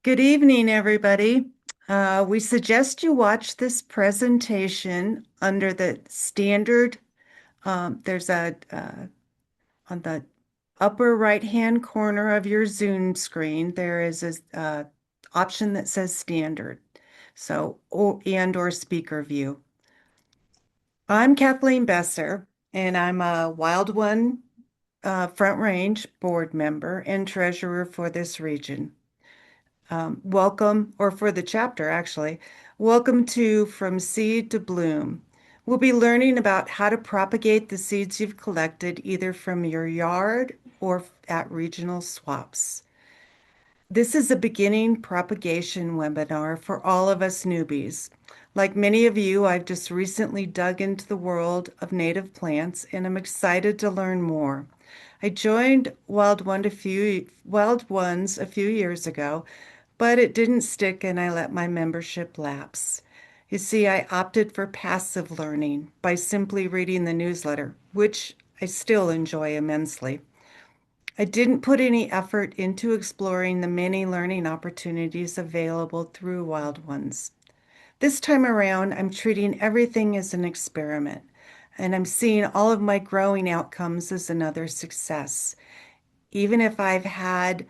Good evening, everybody. We suggest you watch this presentation under the standard. There's on the upper right-hand corner of your Zoom screen, there is a option that says standard. So, or speaker view. I'm Kathleen Besser, and I'm a Wild One Front Range board member and treasurer for this region. Welcome, or for the chapter actually, welcome to From Seed to Bloom. We'll be learning about how to propagate the seeds you've collected either from your yard or at regional swaps. This is a beginning propagation webinar for all of us newbies. Like many of you, I've just recently dug into the world of native plants and I'm excited to learn more. I joined Wild Ones a few years ago, but it didn't stick and I let my membership lapse. You see, I opted for passive learning by simply reading the newsletter, which I still enjoy immensely. I didn't put any effort into exploring the many learning opportunities available through Wild Ones. This time around, I'm treating everything as an experiment, and I'm seeing all of my growing outcomes as another success. Even if I've had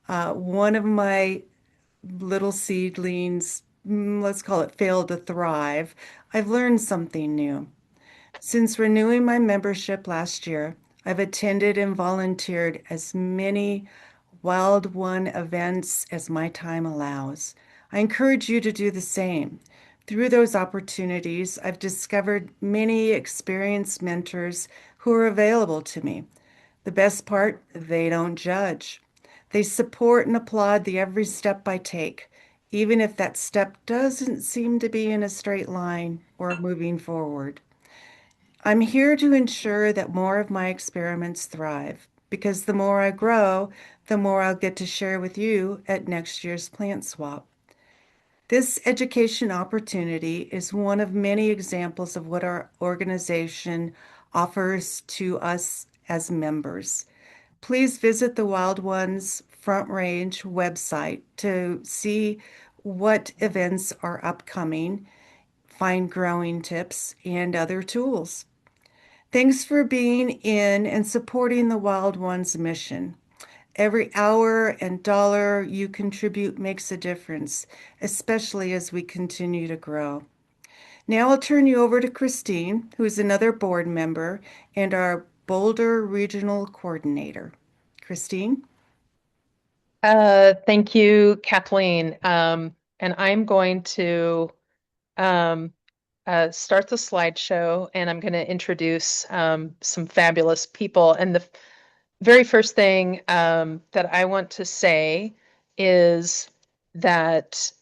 one of my little seedlings, let's call it fail to thrive, I've learned something new. Since renewing my membership last year, I've attended and volunteered as many Wild One events as my time allows. I encourage you to do the same. Through those opportunities, I've discovered many experienced mentors who are available to me. The best part, they don't judge. They support and applaud the every step I take, even if that step doesn't seem to be in a straight line or moving forward. I'm here to ensure that more of my experiments thrive, because the more I grow, the more I'll get to share with you at next year's plant swap. This education opportunity is one of many examples of what our organization offers to us as members. Please visit the Wild Ones Front Range website to see what events are upcoming, find growing tips, and other tools. Thanks for being in and supporting the Wild Ones mission. Every hour and dollar you contribute makes a difference, especially as we continue to grow. Now I'll turn you over to Christine, who is another board member and our Boulder Regional Coordinator. Christine? Thank you, Kathleen. And I'm going to um, start the slideshow and I'm going to introduce some fabulous people. And the very first thing that I want to say is that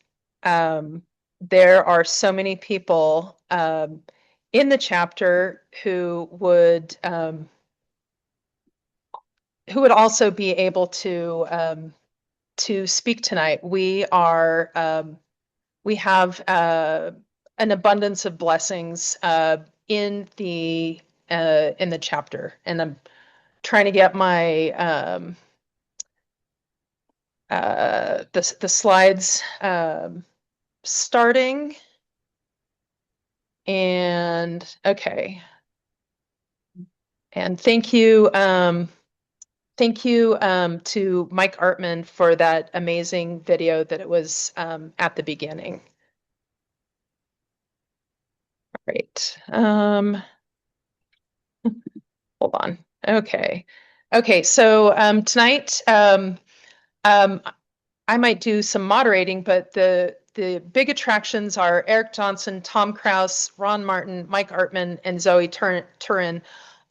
there are so many people in the chapter who would also be able to speak tonight. We have an abundance of blessings in the chapter, and I'm trying to get my the slides starting. And okay, and thank you to Mike Artman for that amazing video that it was at the beginning. Great. Hold on. Okay. Okay, so tonight I might do some moderating, but the big attractions are Eric Johnson, Tom Kraus, Ron Martin, Mike Artman, and Zoe Turin.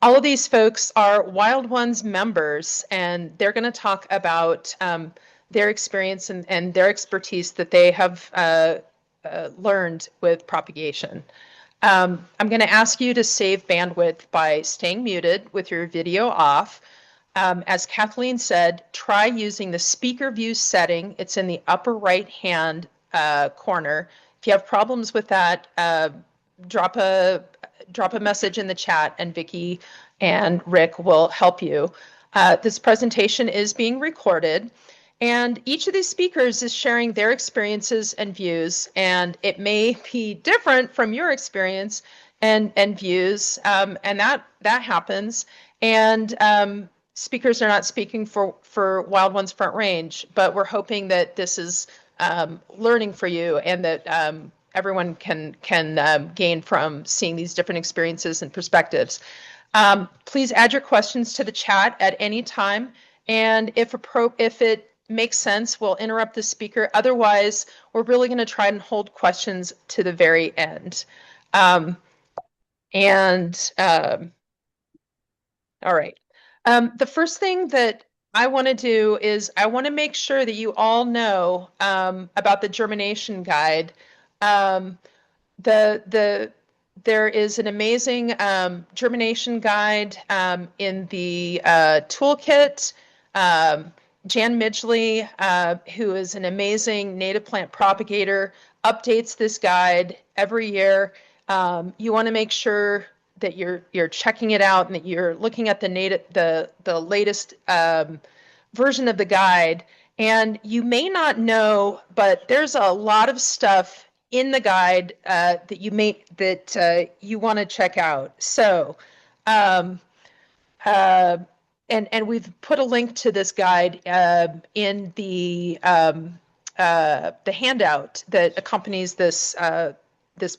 All of these folks are Wild Ones members, and they're going to talk about their experience and their expertise that they have learned with propagation. I'm going to ask you to save bandwidth by staying muted with your video off. As Kathleen said, try using the speaker view setting. It's in the upper right-hand corner. If you have problems with that, drop a message in the chat and Vicki and Rick will help you. This presentation is being recorded And each of these speakers is sharing their experiences and views, and it may be different from your experience and views, and that happens. And speakers are not speaking for Wild Ones Front Range, but we're hoping that this is learning for you, and that everyone can gain from seeing these different experiences and perspectives. Please add your questions to the chat at any time, and if it makes sense, we'll interrupt the speaker. Otherwise, we're really going to try and hold questions to the very end. Um, and All right. The first thing that I want to do is I want to make sure that you all know about the germination guide. Um, the There is an amazing germination guide in the toolkit. Um, Jan Midgley, who is an amazing native plant propagator, updates this guide every year. You want to make sure that you're checking it out and that you're looking at the latest version of the guide. And you may not know, but there's a lot of stuff in the guide that you want to check out. So, um, uh, and we've put a link to this guide in the handout that accompanies this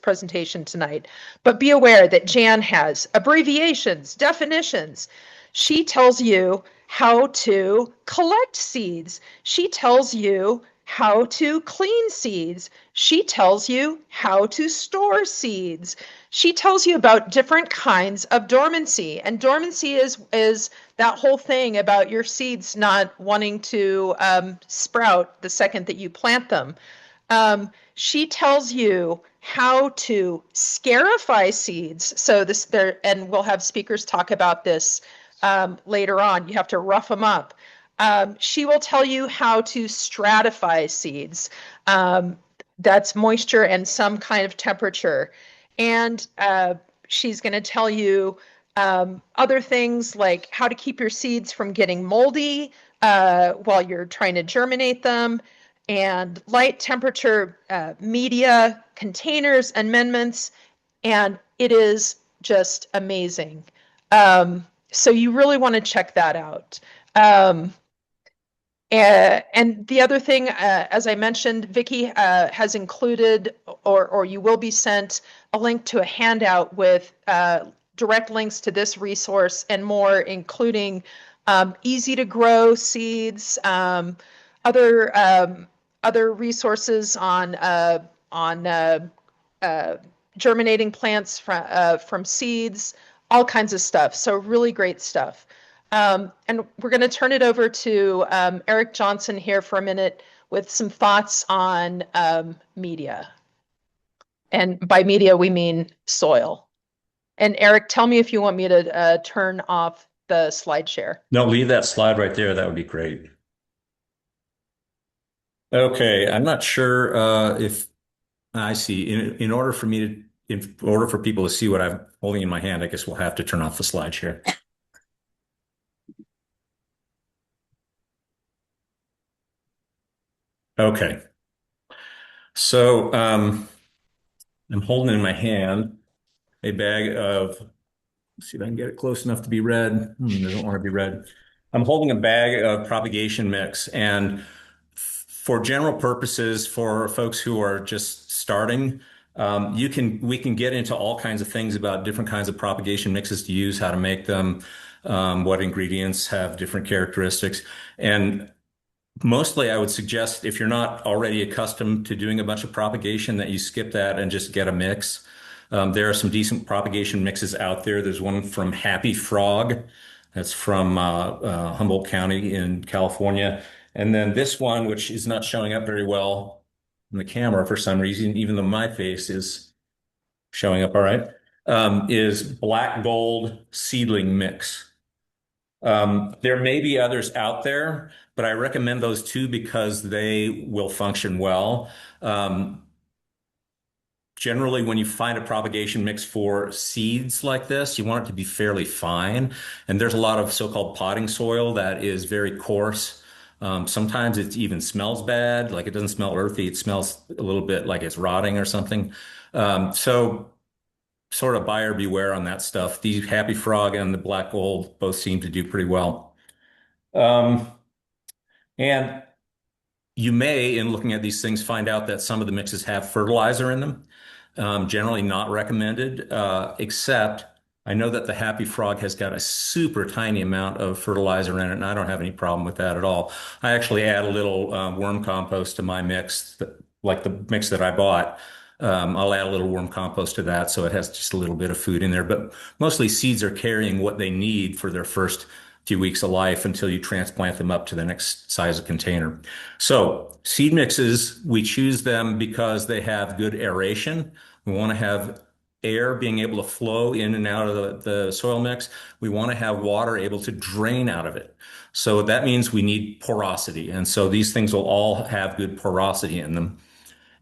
presentation tonight. But be aware that Jan has abbreviations, definitions. She tells you how to collect seeds. She tells you how to clean seeds. She tells you how to store seeds. She tells you about different kinds of dormancy. And dormancy is that whole thing about your seeds not wanting to sprout the second that you plant them. She tells you how to scarify seeds. So this there, and we'll have speakers talk about this later on. You have to rough them up. She will tell you how to stratify seeds. That's moisture and some kind of temperature. And she's going to tell you other things like how to keep your seeds from getting moldy while you're trying to germinate them, and light temperature media, containers, amendments, and it is just amazing. So you really want to check that out. Um, and the other thing, as I mentioned, Vicki has included, or you will be sent, a link to a handout with direct links to this resource and more, including easy to grow seeds, other other resources on germinating plants from seeds, all kinds of stuff. So really great stuff. And we're going to turn it over to Eric Johnson here for a minute with some thoughts on media. And by media, we mean soil. And Eric, tell me if you want me to turn off the slide share. No, leave that slide right there. That would be great. Okay, I'm not sure if I see. In order for me to, in order for people to see what I'm holding in my hand, I guess we'll have to turn off the slide share. Okay, so I'm holding in my hand a bag of. Let's see if I can get it close enough to be read. I don't want to be read. I'm holding a bag of propagation mix, and for general purposes, for folks who are just starting, we can get into all kinds of things about different kinds of propagation mixes to use, how to make them, what ingredients have different characteristics. And mostly, I would suggest if you're not already accustomed to doing a bunch of propagation, that you skip that and just get a mix. There are some decent propagation mixes out there. There's one from Happy Frog, that's from Humboldt County in California. And then this one, which is not showing up very well in the camera for some reason, even though my face is showing up all right, is Black Gold Seedling Mix. There may be others out there, but I recommend those two because they will function well. Generally, when you find a propagation mix for seeds like this, you want it to be fairly fine. And there's a lot of so-called potting soil that is very coarse. Sometimes it even smells bad, like it doesn't smell earthy. It smells a little bit like it's rotting or something. So sort of buyer beware on that stuff. The Happy Frog and the Black Gold both seem to do pretty well. Um, and you may, in looking at these things, find out that some of the mixes have fertilizer in them. Generally not recommended, except I know that the Happy Frog has got a super tiny amount of fertilizer in it, and I don't have any problem with that at all. I actually add a little worm compost to my mix, like the mix that I bought. I'll add a little worm compost to that, so it has just a little bit of food in there. But mostly seeds are carrying what they need for their first few weeks of life until you transplant them up to the next size of container. So seed mixes, we choose them because they have good aeration. We want to have air being able to flow in and out of the soil mix. We want to have water able to drain out of it. So that means we need porosity. And so these things will all have good porosity in them.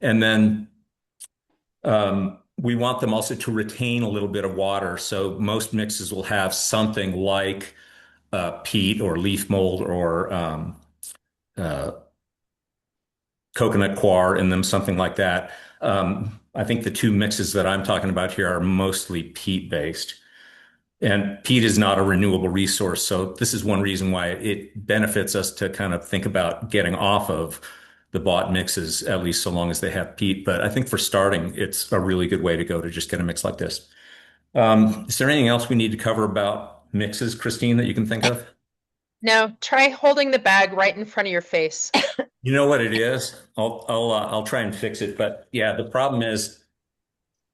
And then we want them also to retain a little bit of water. So most mixes will have something like peat or leaf mold or uh, coconut coir in them, something like that. I think the two mixes that I'm talking about here are mostly peat based. And peat is not a renewable resource. So this is one reason why it benefits us to kind of think about getting off of the bought mixes, at least so long as they have peat. But I think for starting, it's a really good way to go to just get a mix like this. Is there anything else we need to cover about mixes, Christine, that you can think of? Now, try holding the bag right in front of your face. You know what it is? I'll try and fix it. But yeah, the problem is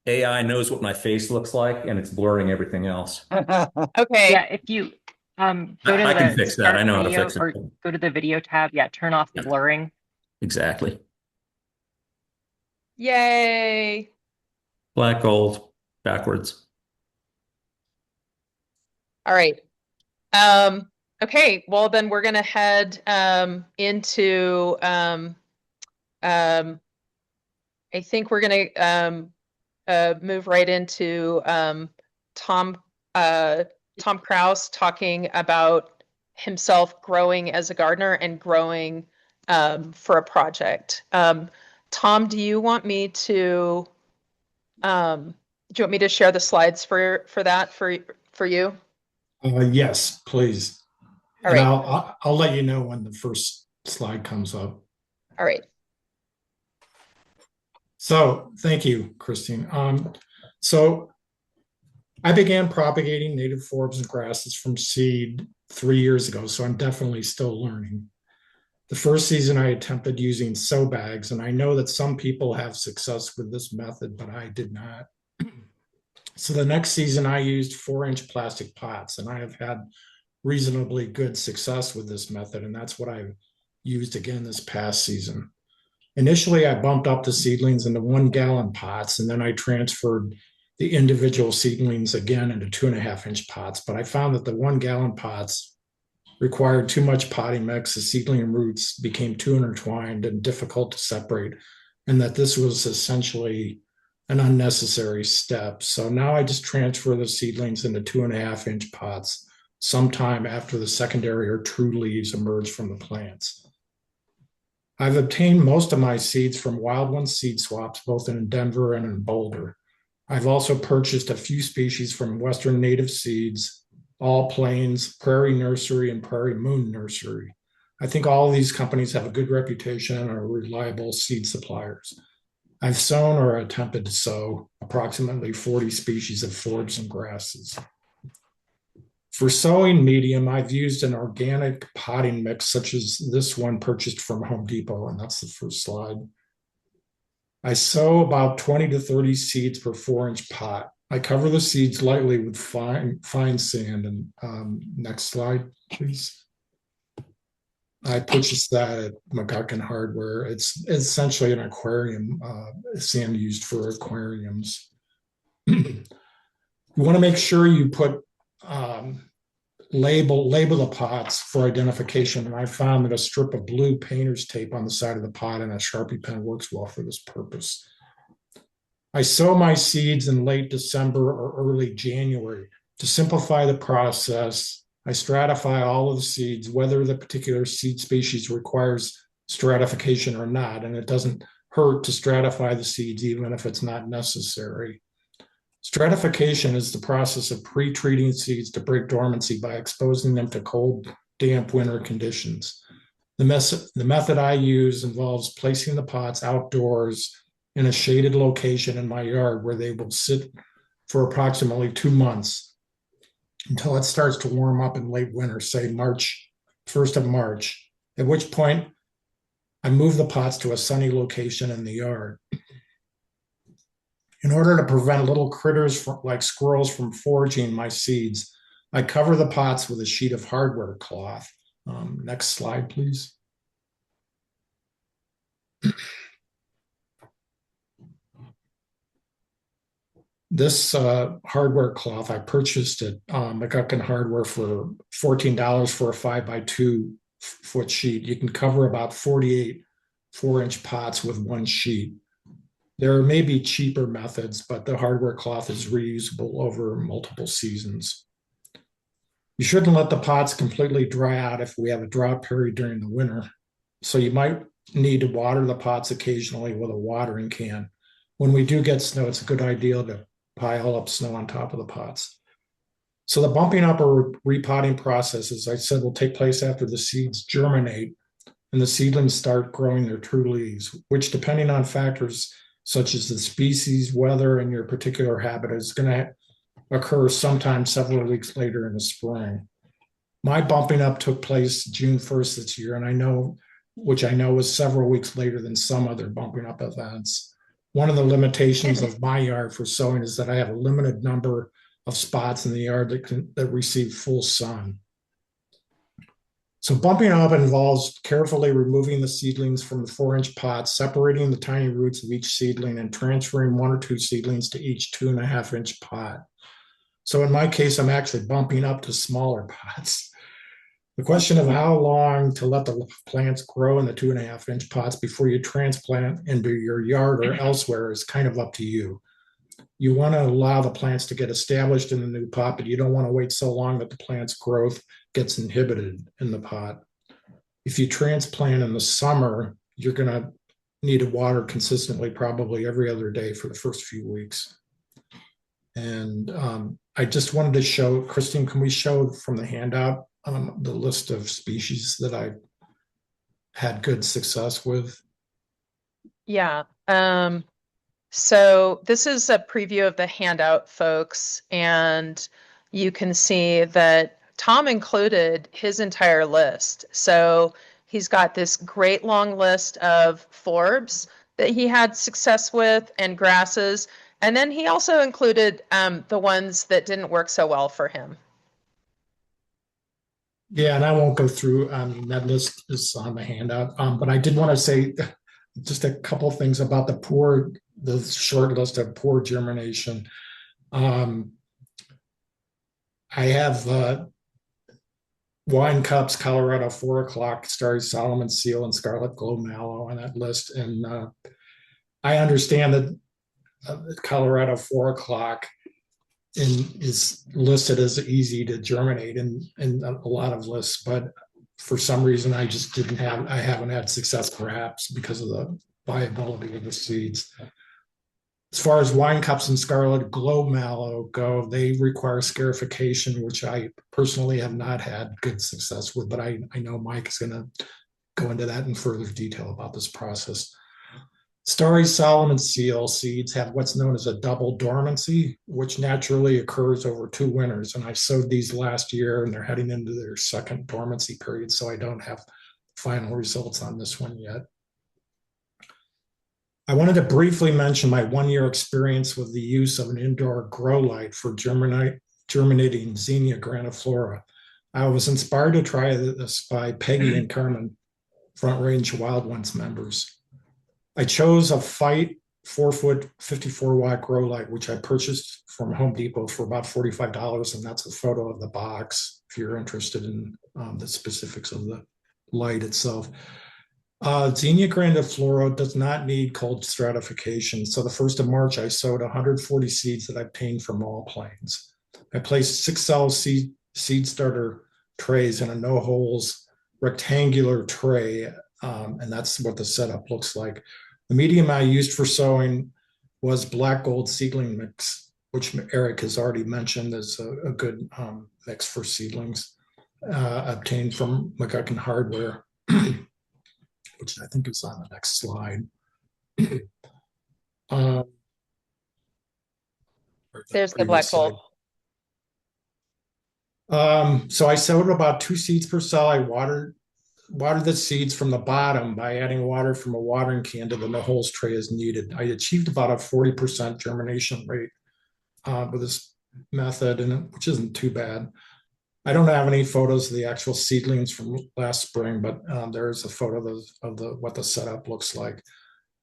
AI knows what my face looks like and it's blurring everything else. Okay. Yeah, if you go to I can the fix that. I start know how to video fix it. or go to the video tab, yeah, turn off the Yeah, blurring. exactly. Yay. Black gold backwards. All right. Okay, well then we're gonna head into I think we're gonna move right into Tom Tom Kraus talking about himself growing as a gardener and growing for a project. Tom, do you want me to share the slides for that for you? Yes, please. All And right. I'll let you know when the first slide comes up. All right. So thank you, Christine. So I began propagating native forbs and grasses from seed 3 years ago, so I'm definitely still learning. The first season I attempted using sow bags, and I know that some people have success with this method, but I did not. So the next season I used 4-inch plastic pots, and I have had reasonably good success with this method, and that's what I've used again this past season. Initially, I bumped up the seedlings into 1 gallon pots, and then I transferred the individual seedlings again into 2.5-inch pots. But I found that the 1 gallon pots required too much potting mix. The seedling roots became too intertwined and difficult to separate, and that this was essentially an unnecessary step. So now I just transfer the seedlings into 2.5-inch pots sometime after the secondary or true leaves emerge from the plants. I've obtained most of my seeds from Wild One seed swaps, both in Denver and in Boulder. I've also purchased a few species from Western Native Seeds, All Plains, Prairie Nursery, and Prairie Moon Nursery. I think all of these companies have a good reputation and are reliable seed suppliers. I've sown or attempted to sow approximately 40 species of forbs and grasses. For sowing medium, I've used an organic potting mix, such as this one purchased from Home Depot, and that's the first slide. I sow about 20 to 30 seeds per 4-inch pot. I cover the seeds lightly with fine sand. And next slide, please. I purchased that at McGuckin Hardware. It's essentially an aquarium, sand used for aquariums. You want to make sure you put label the pots for identification, and I found that a strip of blue painter's tape on the side of the pot and a Sharpie pen works well for this purpose. I sow my seeds in late December or early January. To simplify the process, I stratify all of the seeds, whether the particular seed species requires stratification or not, and it doesn't hurt to stratify the seeds even if it's not necessary. Stratification is the process of pre-treating seeds to break dormancy by exposing them to cold, damp winter conditions. The method I use involves placing the pots outdoors in a shaded location in my yard where they will sit for approximately 2 months until it starts to warm up in late winter, say March, 1st of March, at which point I move the pots to a sunny location in the yard. In order to prevent little critters like squirrels from foraging my seeds, I cover the pots with a sheet of hardware cloth. Next slide, please. This hardware cloth, I purchased at McGuckin Hardware for $14 for a 5x2 foot sheet. You can cover about 48 4-inch pots with one sheet. There may be cheaper methods, but the hardware cloth is reusable over multiple seasons. You shouldn't let the pots completely dry out if we have a drought period during the winter. So you might need to water the pots occasionally with a watering can. When we do get snow, it's a good idea to pile up snow on top of the pots. So the bumping up or repotting process, as I said, will take place after the seeds germinate and the seedlings start growing their true leaves, which, depending on factors such as the species, weather, and your particular habitat, is going to occur sometime several weeks later in the spring. My bumping up took place June 1st this year, and which I know was several weeks later than some other bumping up events. One of the limitations of my yard for sowing is that I have a limited number of spots in the yard that receive full sun. So bumping up involves carefully removing the seedlings from the 4-inch pots, separating the tiny roots of each seedling, and transferring 1 or 2 seedlings to each 2.5-inch pot. So in my case, I'm actually bumping up to smaller pots. The question of how long to let the plants grow in the 2.5-inch pots before you transplant into your yard or elsewhere is kind of up to you. You want to allow the plants to get established in the new pot, but you don't want to wait so long that the plant's growth gets inhibited in the pot. If you transplant in the summer, you're going to need to water consistently, probably every other day for the first few weeks. And I just wanted to show, Christine, can we show from the handout the list of species that I had good success with? Yeah. So this is a preview of the handout, folks, and you can see that Tom included his entire list. So he's got this great long list of forbs that he had success with and grasses. And then he also included the ones that didn't work so well for him. Yeah, and I won't go through, that list is on the handout, but I did want to say just a couple of things about the short list of poor germination. I have Wine Cups, Colorado 4 o'clock, Starry Solomon Seal, and Scarlet Glow Mallow on that list. And I understand that Colorado 4 o'clock is listed as easy to germinate in a lot of lists, but for some reason I haven't had success, perhaps because of the viability of the seeds. As far as Wine Cups and Scarlet Glow Mallow go, they require scarification, which I personally have not had good success with, but I know Mike is going to go into that in further detail about this process. Starry Solomon Seal seeds have what's known as a double dormancy, which naturally occurs over 2 winters. And I sowed these last year and they're heading into their second dormancy period, so I don't have final results on this one yet. I wanted to briefly mention my 1-year experience with the use of an indoor grow light for germinating Xenia grandiflora. I was inspired to try this by Peggy and Carmen, Front Range Wild Ones members. I chose a Fight 4-foot 54-watt grow light, which I purchased from Home Depot for about $45, and that's a photo of the box if you're interested in the specifics of the light itself. Xenia grandiflora does not need cold stratification, so the 1st of March I sowed 140 seeds that I obtained from All Plains. I placed 6 cell seed starter trays in a no holes rectangular tray. And that's what the setup looks like. The medium I used for sowing was black gold seedling mix, which Eric has already mentioned is a good mix for seedlings, obtained from McGuckin Hardware, which I think is on the next slide. Or There's the previous black slide. gold. So I sowed about 2 seeds per cell. I watered the seeds from the bottom by adding water from a watering can to the no holes tray as needed. I achieved about a 40% germination rate with this method, which isn't too bad. I don't have any photos of the actual seedlings from last spring, but there is a photo of what the setup looks like.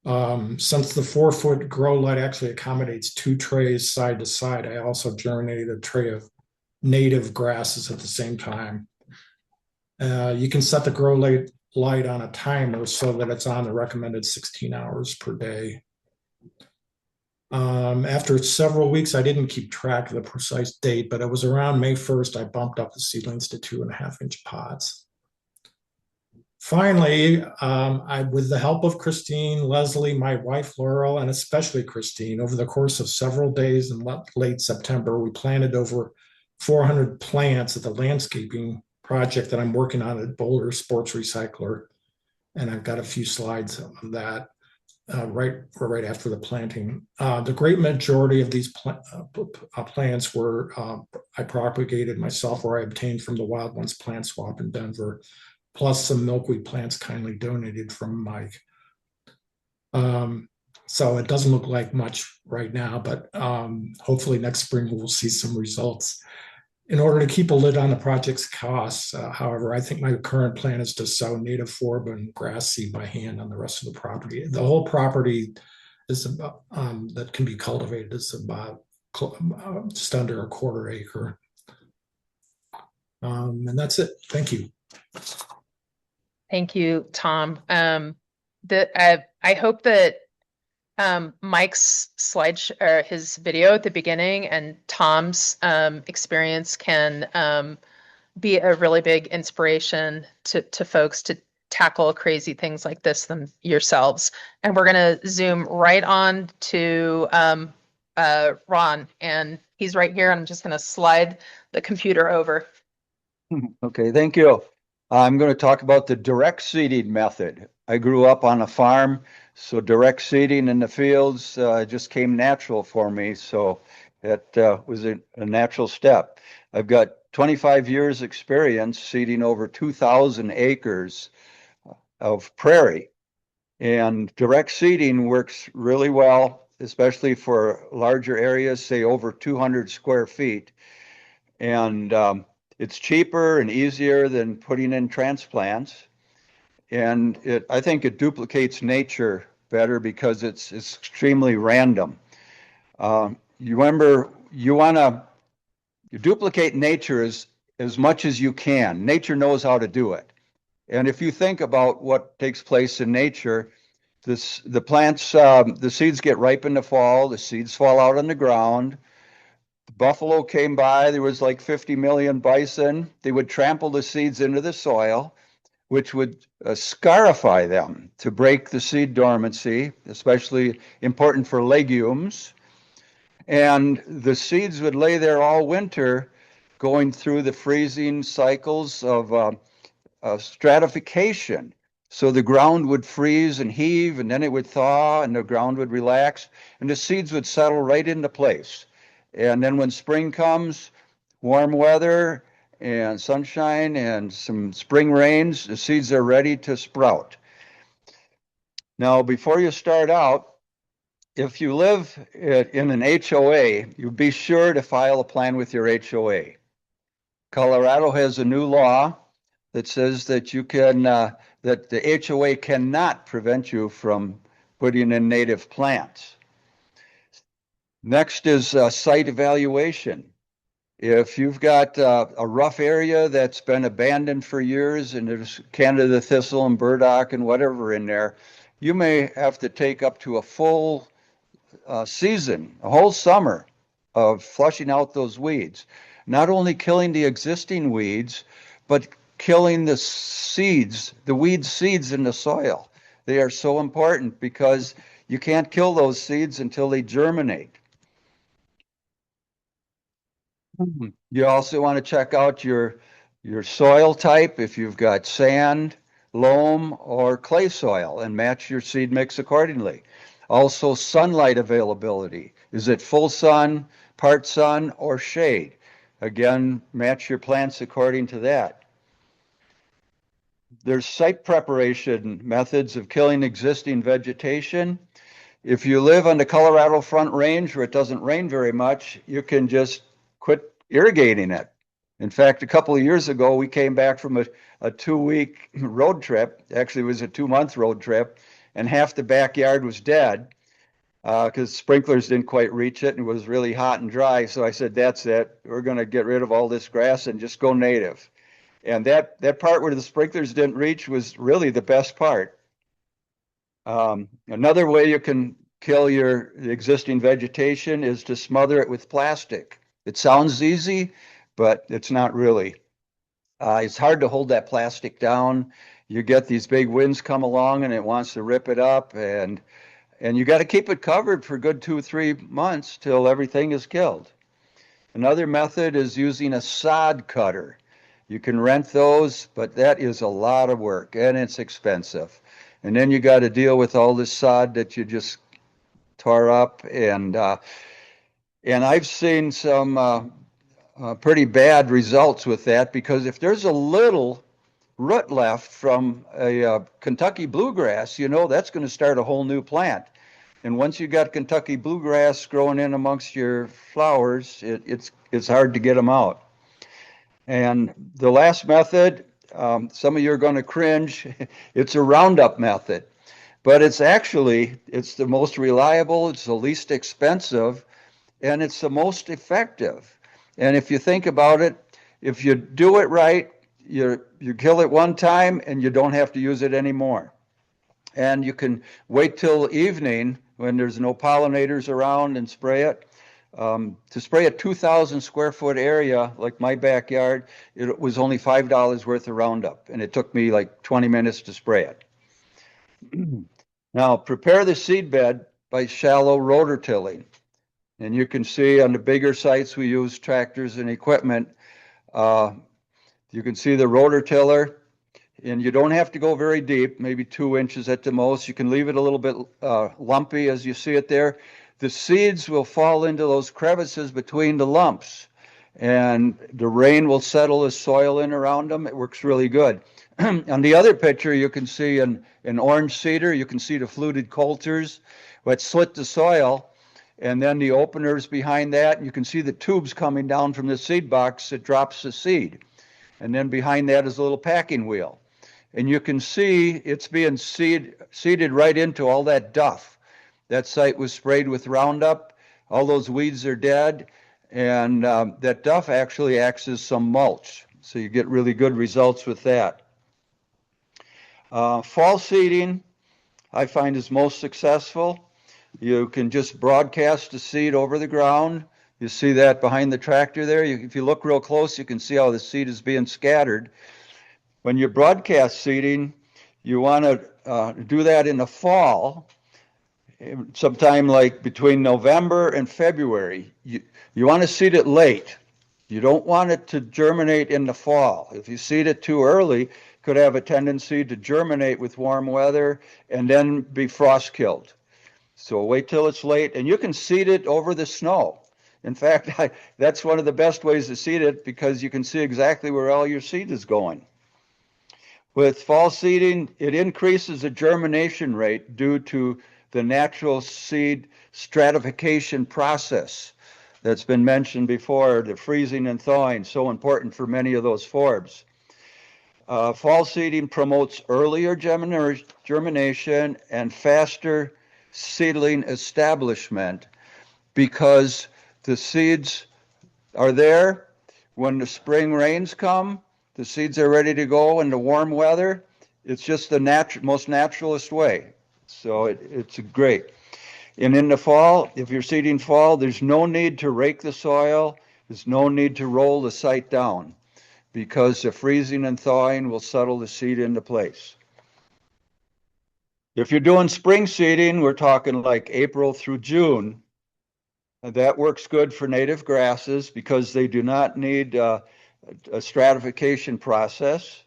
Since the 4-foot grow light actually accommodates 2 trays side to side, I also germinated a tray of native grasses at the same time. You can set the grow light on a timer so that it's on the recommended 16 hours per day. After several weeks, I didn't keep track of the precise date, but it was around May 1st, I bumped up the seedlings to 2.5-inch pots. Finally, with the help of Christine, Leslie, my wife, Laurel, and especially Christine, over the course of several days in late September, we planted over 400 plants at the landscaping project that I'm working on at Boulder Sports Recycler. And I've got a few slides of that right after the planting. The great majority of these plants were I propagated myself, or I obtained from the Wild Ones plant swap in Denver, plus some milkweed plants kindly donated from Mike. So it doesn't look like much right now, but hopefully next spring we'll see some results. In order to keep a lid on the project's costs, however, I think my current plan is to sow native forb and grass seed by hand on the rest of the property. The whole property is about, that can be cultivated is about just under 1/4 acre. And that's it. Thank you. Thank you, Tom. I hope that Mike's his video at the beginning and Tom's experience can be a really big inspiration to folks to tackle crazy things like this yourselves. And we're going to zoom right on to Ron, and he's right here. I'm just going to slide the computer over. Okay, thank you. I'm going to talk about the direct seeding method. I grew up on a farm, so direct seeding in the fields just came natural for me. So it was a natural step. I've got 25 years experience seeding over 2,000 acres of prairie. And direct seeding works really well, especially for larger areas, say over 200 square feet. And it's cheaper and easier than putting in transplants. And I think it duplicates nature better because it's extremely random. You remember, you duplicate nature as much as you can. Nature knows how to do it. And if you think about what takes place in nature, the plants, the seeds get ripe in the fall, the seeds fall out on the ground. The buffalo came by, there was like 50 million bison. They would trample the seeds into the soil, which would scarify them to break the seed dormancy, especially important for legumes. And the seeds would lay there all winter, going through the freezing cycles of stratification. So the ground would freeze and heave, and then it would thaw, and the ground would relax, and the seeds would settle right into place. And then when spring comes, warm weather and sunshine and some spring rains, the seeds are ready to sprout. Now, before you start out, if you live in an HOA, you be sure to file a plan with your HOA. Colorado has a new law that says that you can, that the HOA cannot prevent you from putting in native plants. Next is site evaluation. If you've got a rough area that's been abandoned for years and there's Canada thistle and burdock and whatever in there, you may have to take up to a full season, a whole summer of flushing out those weeds. Not only killing the existing weeds, but killing the seeds, the weed seeds in the soil. They are so important because you can't kill those seeds until they germinate. You also want to check out your soil type if you've got sand, loam, or clay soil, and match your seed mix accordingly. Also, sunlight availability. Is it full sun, or shade? Again, match your plants according to that. There's site preparation methods of killing existing vegetation. If you live on the Colorado Front Range where it doesn't rain very much, you can just quit irrigating it. In fact, a couple of years ago, we came back from a 2-week road trip. Actually, it was a 2-month road trip, and half the backyard was dead because sprinklers didn't quite reach it and it was really hot and dry. So I said, that's it. We're going to get rid of all this grass and just go native. And that part where the sprinklers didn't reach was really the best part. Another way you can kill your existing vegetation is to smother it with plastic. It sounds easy, but it's not really. It's hard to hold that plastic down. You get these big winds come along and it wants to rip it up, and you got to keep it covered for a good 2 or 3 months till everything is killed. Another method is using a sod cutter. You can rent those, but that is a lot of work and it's expensive. And then you got to deal with all this sod that you just tore up, and I've seen some pretty bad results with that, because if there's a little root left from a Kentucky bluegrass, you know that's going to start a whole new plant. And once you got Kentucky bluegrass growing in amongst your flowers, it's hard to get them out. And the last method, some of you are going to cringe, it's a Roundup method. But it's the most reliable, it's the least expensive, and it's the most effective. And if you think about it, if you do it right, you kill it one time and you don't have to use it anymore. And you can wait till evening when there's no pollinators around and spray it. To spray a 2,000 square foot area like my backyard, it was only $5 worth of Roundup, and it took me like 20 minutes to spray it. Now, prepare the seed bed by shallow rotor tilling. And you can see on the bigger sites we use tractors and equipment. You can see the rotor tiller, and you don't have to go very deep, maybe 2 inches at the most. You can leave it a little bit lumpy as you see it there. The seeds will fall into those crevices between the lumps, and the rain will settle the soil in around them. It works really good. On the other picture, you can see an orange seeder. You can see the fluted coulters that slit the soil, and then the openers behind that. And you can see the tubes coming down from the seed box that drops the seed. And then behind that is a little packing wheel. And you can see it's being seeded right into all that duff. That site was sprayed with Roundup. All those weeds are dead. And that duff actually acts as some mulch. So you get really good results with that. Fall seeding, I find, is most successful. You can just broadcast the seed over the ground. You see that behind the tractor there. If you look real close, you can see how the seed is being scattered. When you're broadcast seeding, you want to do that in the fall, sometime like between November and February. You want to seed it late. You don't want it to germinate in the fall. If you seed it too early, it could have a tendency to germinate with warm weather and then be frost killed. So wait till it's late, and you can seed it over the snow. In fact, that's one of the best ways to seed it, because you can see exactly where all your seed is going. With fall seeding, it increases the germination rate due to the natural seed stratification process that's been mentioned before, the freezing and thawing, so important for many of those forbs. Fall seeding promotes earlier germination and faster seedling establishment, because the seeds are there when the spring rains come. The seeds are ready to go in the warm weather. It's just the most naturalist way. So it's great. And in the fall, if you're seeding fall, there's no need to rake the soil. There's no need to roll the site down. because the freezing and thawing will settle the seed into place. If you're doing spring seeding, we're talking like April through June. That works good for native grasses because they do not need a stratification process.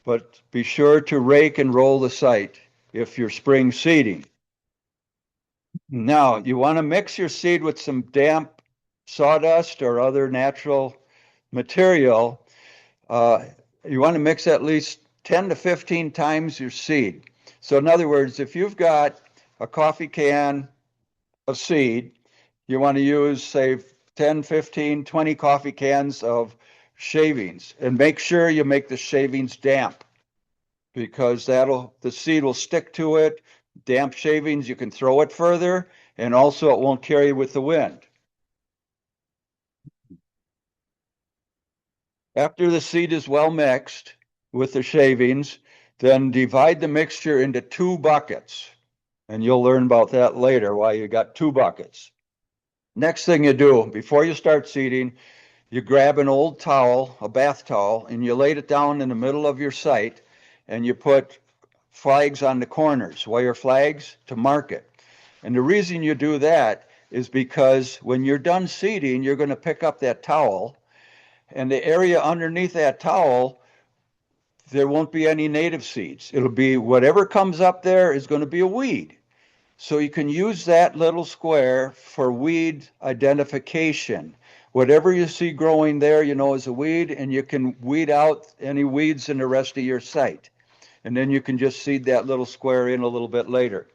But be sure to rake and roll the site if you're spring seeding. Now, you want to mix your seed with some damp sawdust or other natural material. You want to mix at least 10 to 15 times your seed. So in other words, if you've got a coffee can of seed, you want to use, say, 10, 15, 20 coffee cans of shavings, and make sure you make the shavings damp because the seed will stick to it. Damp shavings, you can throw it further, and also it won't carry with the wind. After the seed is well mixed with the shavings, then divide the mixture into 2 buckets. And you'll learn about that later, why you got 2 buckets. Next thing you do, before you start seeding, you grab an old towel, a bath towel, and you lay it down in the middle of your site, and you put flags on the corners, wire flags, to mark it. And the reason you do that is because when you're done seeding, you're going to pick up that towel, and the area underneath that towel, there won't be any native seeds. It'll be whatever comes up there is going to be a weed. So you can use that little square for weed identification. Whatever you see growing there, you know, is a weed, and you can weed out any weeds in the rest of your site. And then you can just seed that little square in a little bit later.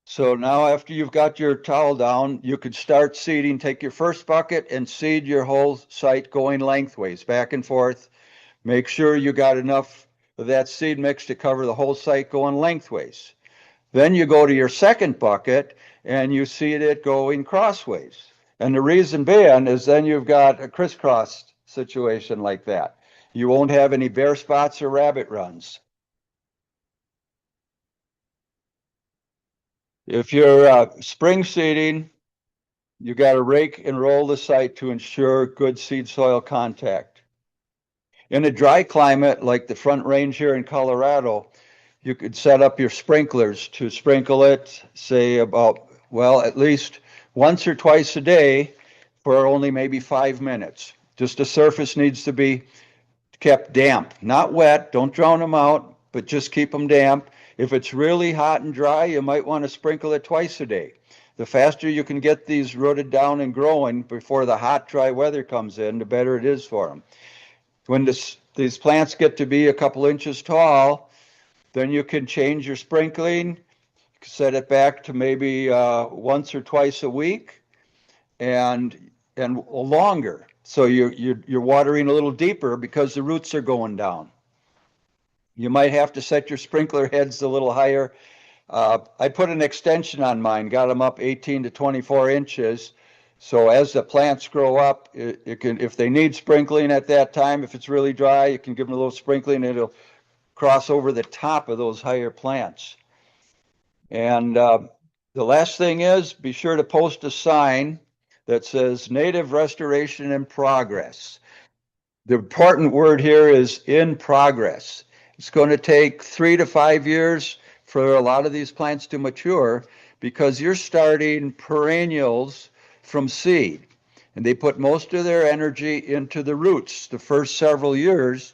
So now after you've got your towel down, you could start seeding. Take your first bucket and seed your whole site going lengthways, back and forth. Make sure you got enough of that seed mix to cover the whole site going lengthways. Then you go to your second bucket and you seed it going crossways. And the reason being is then you've got a crisscross situation like that. You won't have any bare spots or rabbit runs. If you're spring seeding, you got to rake and roll the site to ensure good seed soil contact. In a dry climate like the Front Range here in Colorado, you could set up your sprinklers to sprinkle it, say about, well, at least once or twice a day for only maybe 5 minutes. Just the surface needs to be kept damp, not wet. Don't drown them out, but just keep them damp. If it's really hot and dry, you might want to sprinkle it twice a day. The faster you can get these rooted down and growing before the hot, dry weather comes in, the better it is for them. When these plants get to be a couple inches tall, then you can change your sprinkling, set it back to maybe once or twice a week, and longer. So you're watering a little deeper because the roots are going down. You might have to set your sprinkler heads a little higher. I put an extension on mine, got them up 18 to 24 inches. So as the plants grow up, it can, if they need sprinkling at that time, if it's really dry, you can give them a little sprinkling and it'll cross over the top of those higher plants. And the last thing is, be sure to post a sign that says Native Restoration in Progress. The important word here is in progress. It's going to take 3 to 5 years for a lot of these plants to mature because you're starting perennials from seed. And they put most of their energy into the roots. The first several years,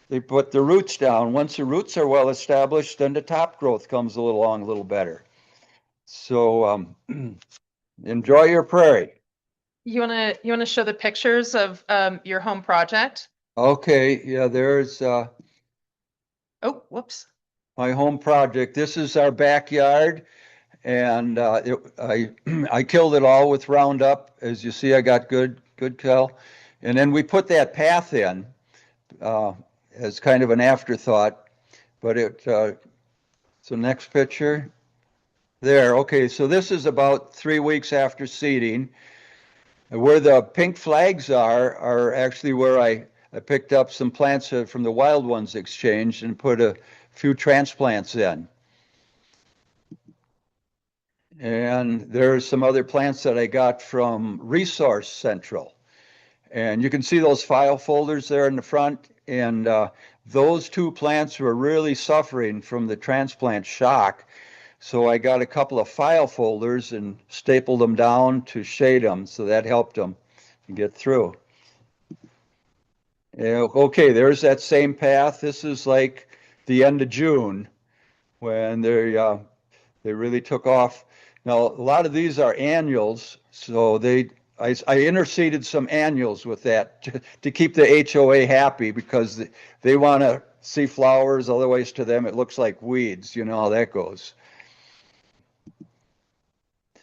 they put the roots down. Once the roots are well established, then the top growth comes along a little better. So enjoy your prairie. You wanna show the pictures of your home project? Okay, yeah, there's Oh, whoops. my home project. This is our backyard, and I killed it all with Roundup. As you see, I got good kill, and then we put that path in as kind of an afterthought. But so next picture there. Okay, so this is about 3 weeks after seeding. Where the pink flags are actually where I picked up some plants from the Wild Ones Exchange and put a few transplants in. And there's some other plants that I got from Resource Central. And you can see those file folders there in the front. And those two plants were really suffering from the transplant shock. So I got a couple of file folders and stapled them down to shade them. So that helped them get through. Okay, there's that same path. This is like the end of June when they really took off. Now, a lot of these are annuals, so I interseeded some annuals with that to keep the HOA happy because they want to see flowers. Otherwise, to them, it looks like weeds. You know how that goes.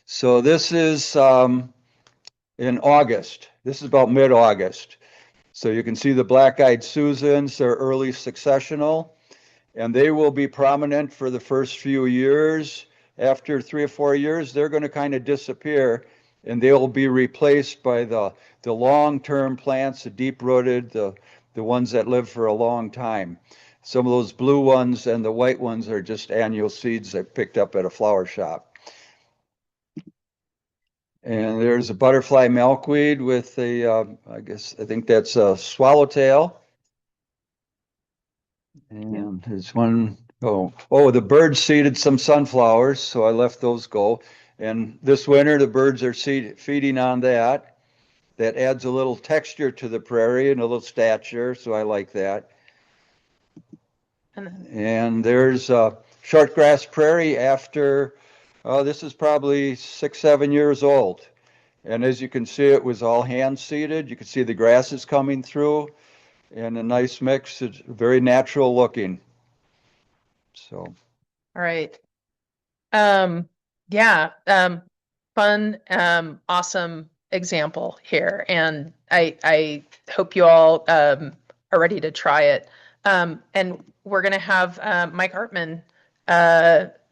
So this is in August. This is about mid-August. So you can see the black-eyed Susans, they're early successional, and they will be prominent for the first few years. After 3 or 4 years, they're going to kind of disappear, and they'll be replaced by the long-term plants, the deep-rooted, the ones that live for a long time. Some of those blue ones and the white ones are just annual seeds I picked up at a flower shop. And there's a butterfly milkweed with I think that's a swallowtail. And there's one, the birds seeded some sunflowers, so I let those go. And this winter, the birds are feeding on that. That adds a little texture to the prairie and a little stature, so I like that. And there's shortgrass prairie after, this is probably 6, 7 years old. And as you can see, it was all hand seeded. You can see the grasses coming through and a nice mix. It's very natural looking. So. All right. Yeah, fun, awesome example here. And I hope you all are ready to try it. And we're going to have Mike Artman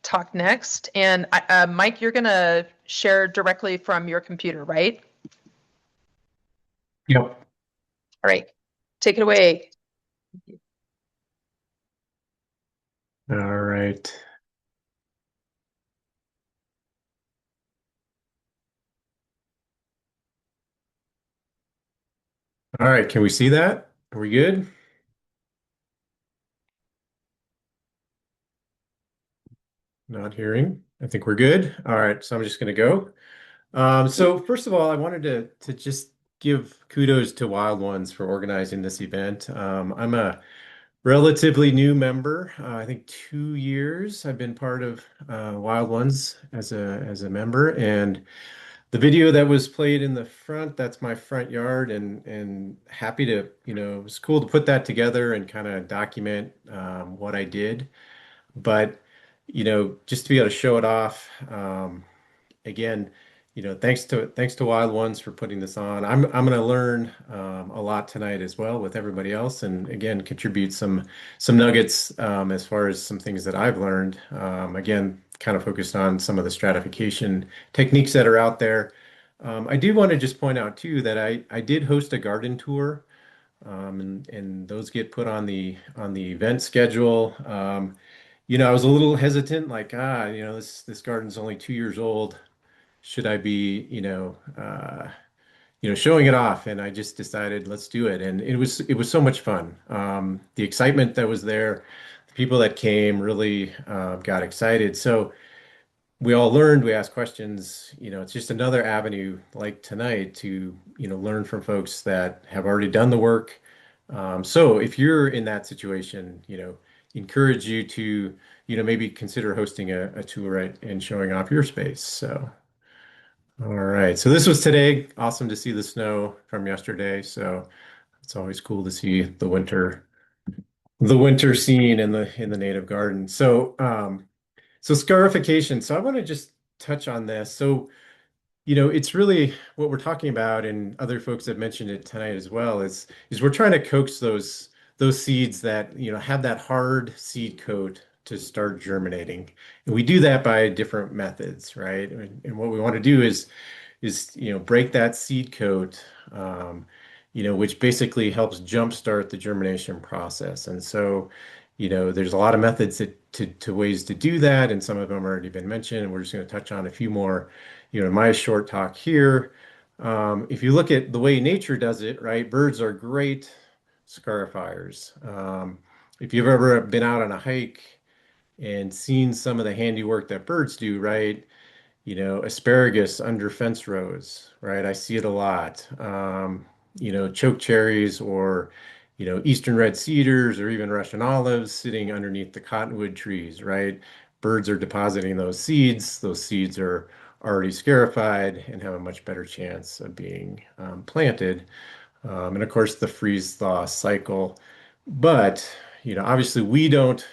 talk next. And Mike, you're going to share directly from your computer, right? Yep. All right. Take it away. All right. All right, can we see that? Are we good? Not hearing. I think we're good. All right, so I'm just going to go. So first of all, I wanted to just give kudos to Wild Ones for organizing this event. I'm a relatively new member. I think 2 years I've been part of Wild Ones as a member, and the video that was played in the front, that's my front yard, and happy to, it was cool to put that together and kind of document what I did. But, just to be able to show it off, again, thanks to Wild Ones for putting this on. I'm going to learn a lot tonight as well with everybody else, and again contribute some nuggets as far as some things that I've learned. Again, kind of focused on some of the stratification techniques that are out there. I do want to just point out too that I did host a garden tour, and those get put on the event schedule. I was a little hesitant, like this garden's only 2 years old. Should I be, showing it off? And I just decided, let's do it. And it was so much fun. The excitement that was there, the people that came really got excited. So we all learned, we asked questions. It's just another avenue like tonight to, learn from folks that have already done the work. So if you're in that situation, encourage you to, maybe consider hosting a tour, right, and showing off your space. So. All right. So this was today. Awesome to see the snow from yesterday. So it's always cool to see the winter scene in the native garden. So scarification. So I want to just touch on this. So, it's really what we're talking about, and other folks have mentioned it tonight as well, is we're trying to coax those seeds that, have that hard seed coat to start germinating. And we do that by different methods, right? And what we want to do is break that seed coat, which basically helps jumpstart the germination process. And so, there's a lot of methods to ways to do that, and some of them have already been mentioned, and we're just going to touch on a few more, in my short talk here. If you look at the way nature does it, right, birds are great scarifiers. If you've ever been out on a hike and seen some of the handiwork that birds do, right? Asparagus under fence rows, right? I see it a lot. Choke cherries or, Eastern red cedars or even Russian olives sitting underneath the cottonwood trees, right? Birds are depositing those seeds. Those seeds are already scarified and have a much better chance of being planted. And of course, the freeze thaw cycle. But, obviously we don't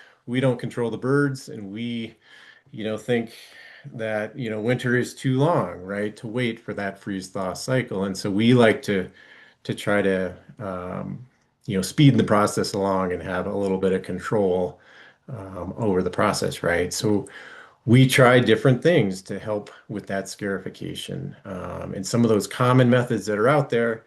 control the birds, and we think that, winter is too long, right, to wait for that freeze thaw cycle. And so we like to try to, speed the process along and have a little bit of control over the process, right? So we try different things to help with that scarification. And some of those common methods that are out there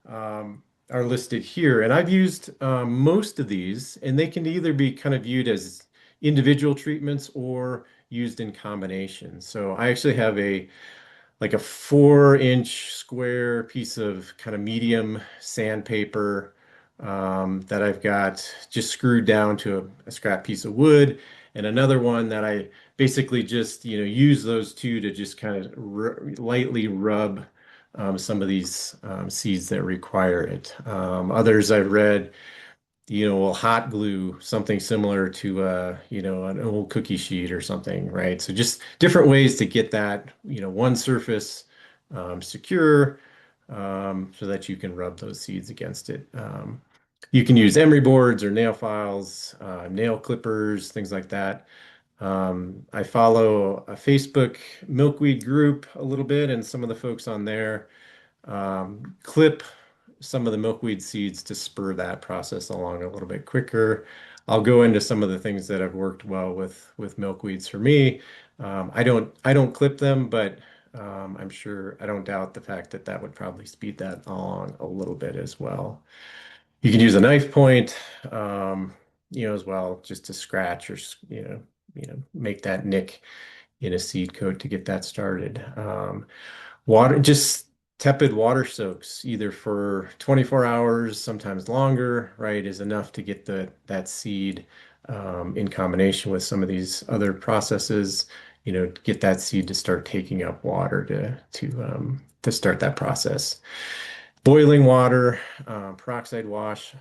are listed here. And I've used most of these, and they can either be kind of viewed as individual treatments or used in combination. So I actually have like a 4-inch square piece of kind of medium sandpaper that I've got just screwed down to a scrap piece of wood, and another one that I basically just use those two to just kind of lightly rub some of these seeds that require it. Others I've read will hot glue something similar to an old cookie sheet or something, right? So just different ways to get that one surface secure, so that you can rub those seeds against it. You can use emery boards or nail files, nail clippers, things like that. I follow a Facebook milkweed group a little bit, and some of the folks on there clip some of the milkweed seeds to spur that process along a little bit quicker. I'll go into some of the things that have worked well with milkweeds for me. I don't clip them, but I don't doubt the fact that that would probably speed that along a little bit as well. You can use a knife point, as well, just to scratch or make that nick in a seed coat to get that started. Water, just tepid water soaks, either for 24 hours, sometimes longer, right, is enough to get that seed in combination with some of these other processes, get that seed to start taking up water to start that process. Boiling water, peroxide wash,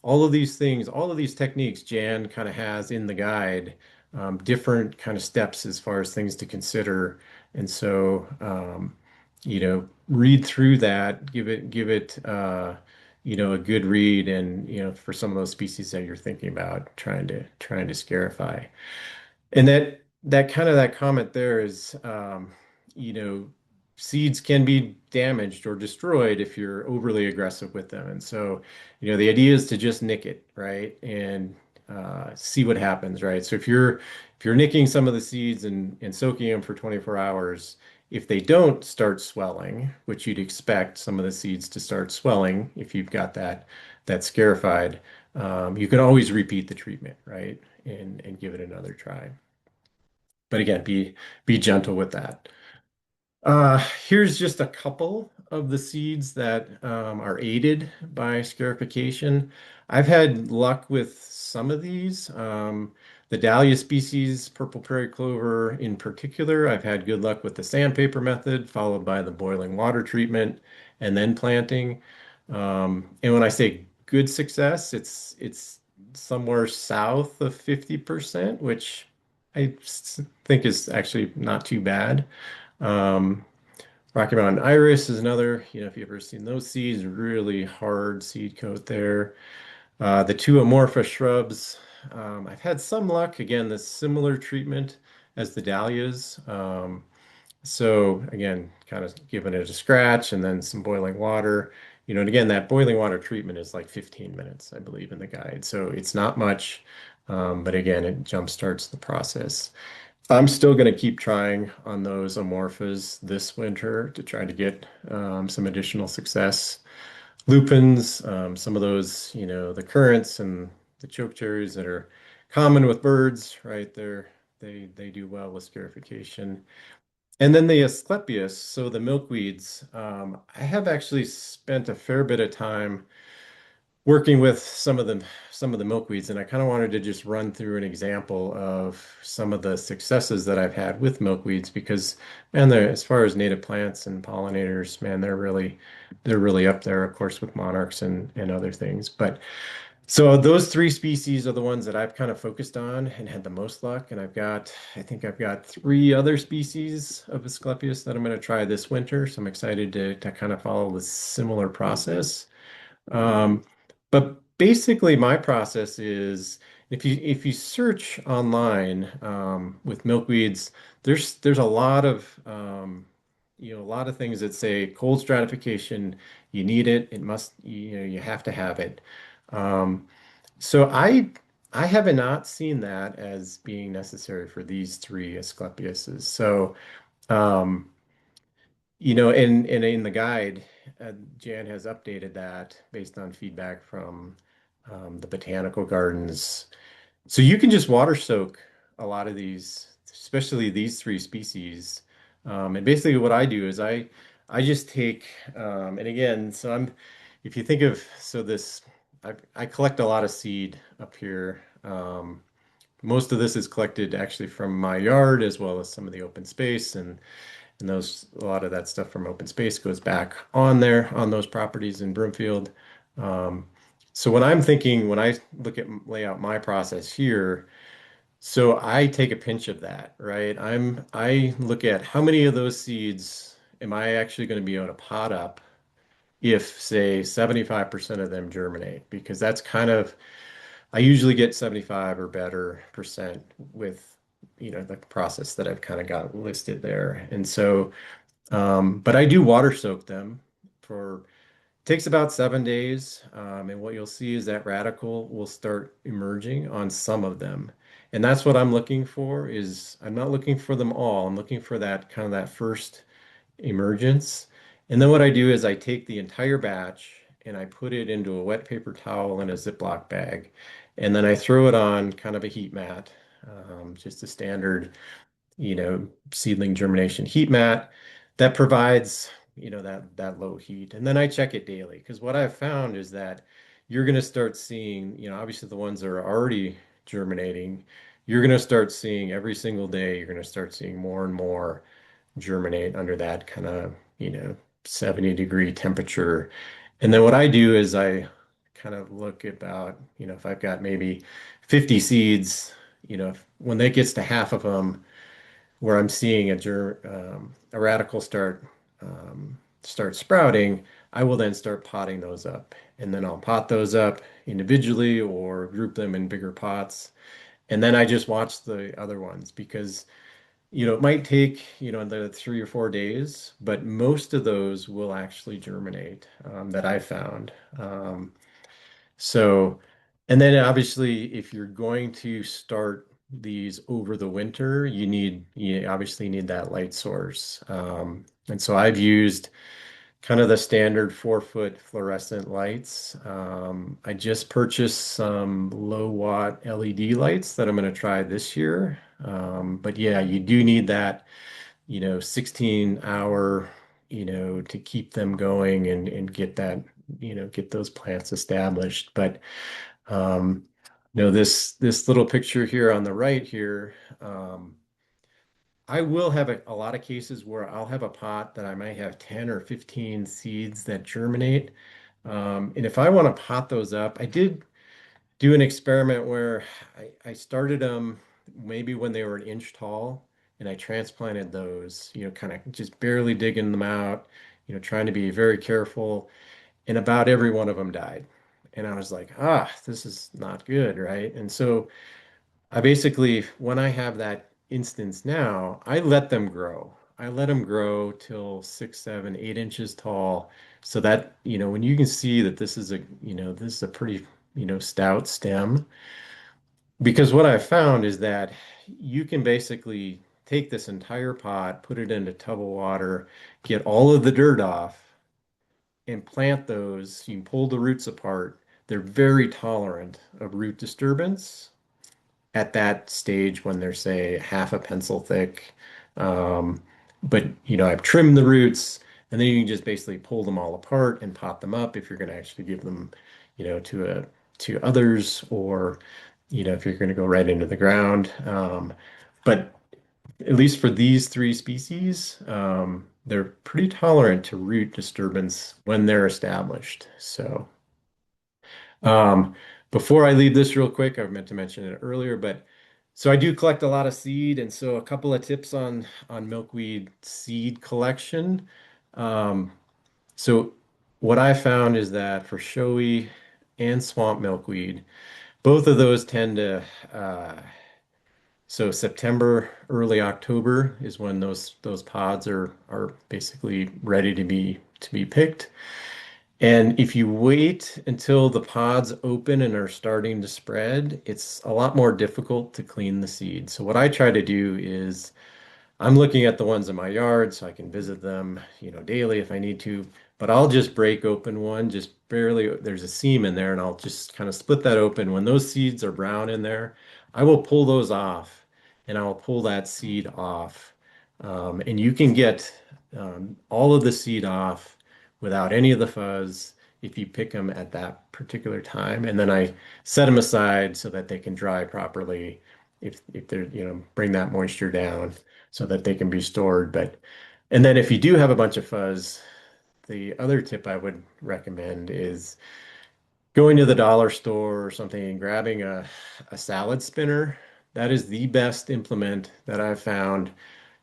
all of these things, all of these techniques Jan kind of has in the guide, different kind of steps as far as things to consider. And so, read through that, give it, a good read, and, for some of those species that you're thinking about trying to scarify. And that kind of that comment there is, you know, seeds can be damaged or destroyed if you're overly aggressive with them. And so, the idea is to just nick it, right? And see what happens, right? So if you're nicking some of the seeds and soaking them for 24 hours, if they don't start swelling, which you'd expect some of the seeds to start swelling if you've got that scarified, you can always repeat the treatment, right? And give it another try. But again, be gentle with that. Here's just a couple of the seeds that are aided by scarification. I've had luck with some of these. The dahlia species, purple prairie clover in particular, I've had good luck with the sandpaper method, followed by the boiling water treatment, and then planting. And when I say good success, it's somewhere south of 50%, which think is actually not too bad. Um, Rocky Mountain Iris is another, if you've ever seen those seeds, really hard seed coat there. The two amorpha shrubs, I've had some luck. Again, the similar treatment as the dahlias. So again, kind of giving it a scratch and then some boiling water. And again, that boiling water treatment is like 15 minutes, I believe, in the guide. So it's not much, but again, it jumpstarts the process. I'm still going to keep trying on those amorphas this winter to try to get some additional success. Lupins, some of those, the currants and the chokecherries that are common with birds, right? They do well with scarification. And then the Asclepius, so the milkweeds, I have actually spent a fair bit of time working with some of the milkweeds, and I kind of wanted to just run through an example of some of the successes that I've had with milkweeds because, man, as far as native plants and pollinators, man, they're really up there, of course, with monarchs and other things. But so those three species are the ones that I've kind of focused on and had the most luck. And I think I've got three other species of Asclepius that I'm going to try this winter. So I'm excited to kind of follow the similar process. Um, but basically, my process is if you search online with milkweeds, there's a lot of things that say cold stratification. You need it. It must. You have to have it. Um, so I have not seen that as being necessary for these three Asclepiuses. So. Um, and in the guide, Jan has updated that based on feedback from the botanical gardens. So you can just water soak a lot of these, especially these three species. And basically, what I do is I just take and again, if you think of so this I collect a lot of seed up here. Most of this is collected actually from my yard as well as some of the open space and a lot of that stuff from open space goes back on there on those properties in Broomfield. Um, so when I lay out my process here, so I take a pinch of that, right? I look at how many of those seeds am I actually going to be able to pot up if, say, 75% of them germinate, because that's kind of I usually get 75 or better percent with the process that I've kind of got listed there. And so but I do water soak them for takes about 7 days. And what you'll see is that radical will start emerging on some of them. And that's what I'm looking for is I'm not looking for them all. I'm looking for that kind of that first emergence. And then what I do is I take the entire batch and I put it into a wet paper towel in a Ziploc bag. And then I throw it on kind of a heat mat, just a standard seedling germination heat mat that provides, that low heat. And then I check it daily because what I've found is that you're going to start seeing, obviously the ones that are already germinating, you're going to start seeing every single day, you're going to start seeing more and more germinate under that kind of, 70-degree temperature. And then what I do is I kind of look about, if I've got maybe 50 seeds, when that gets to half of them, where I'm seeing a radical start sprouting, I will then start potting those up. And then I'll pot those up individually or group them in bigger pots. And then I just watch the other ones because, it might take, the 3 or 4 days, but most of those will actually germinate that I found. So, and then obviously, if you're going to start these over the winter, you obviously need that light source. And so I've used kind of the standard 4 foot fluorescent lights. I just purchased some low watt LED lights that I'm going to try this year. But yeah, you do need that, 16 hour, to keep them going and get that, get those plants established. But this little picture here on the right here, I will have a lot of cases where I'll have a pot that I might have 10 or 15 seeds that germinate. And if I want to pot those up, I did do an experiment where I started them maybe when they were an inch tall, and I transplanted those, kind of just barely digging them out, trying to be very careful, and about every one of them died. And I was like, this is not good, right? And so I basically, when I have that instance now, I let them grow. I let them grow till 6, 7, 8 inches tall, so that, when you can see that this is a pretty, stout stem. Because what I've found is that you can basically take this entire pot, put it in a tub of water, get all of the dirt off, and plant those. You can pull the roots apart. They're very tolerant of root disturbance. at that stage when they're, say, half a pencil thick. Um, but I've trimmed the roots, and then you can just basically pull them all apart and pot them up if you're going to actually give them, to others, or if you're going to go right into the ground. But at least for these three species, they're pretty tolerant to root disturbance when they're established. So. Um, Before I leave this real quick, I meant to mention it earlier, but so I do collect a lot of seed, and so a couple of tips on milkweed seed collection. Um, so what I found is that for showy and swamp milkweed, both of those tend to so September, early October is when those pods are basically ready to be picked. And if you wait until the pods open and are starting to spread, it's a lot more difficult to clean the seed. So what I try to do is I'm looking at the ones in my yard so I can visit them, daily if I need to. But I'll just break open one, just barely, there's a seam in there, and I'll just kind of split that open. When those seeds are brown in there, I will pull those off and I'll pull that seed off. And you can get all of the seed off without any of the fuzz if you pick them at that particular time. And then I set them aside so that they can dry properly if they're, bring that moisture down so that they can be stored. And then if you do have a bunch of fuzz, the other tip I would recommend is going to the dollar store or something and grabbing a salad spinner. That is the best implement that I've found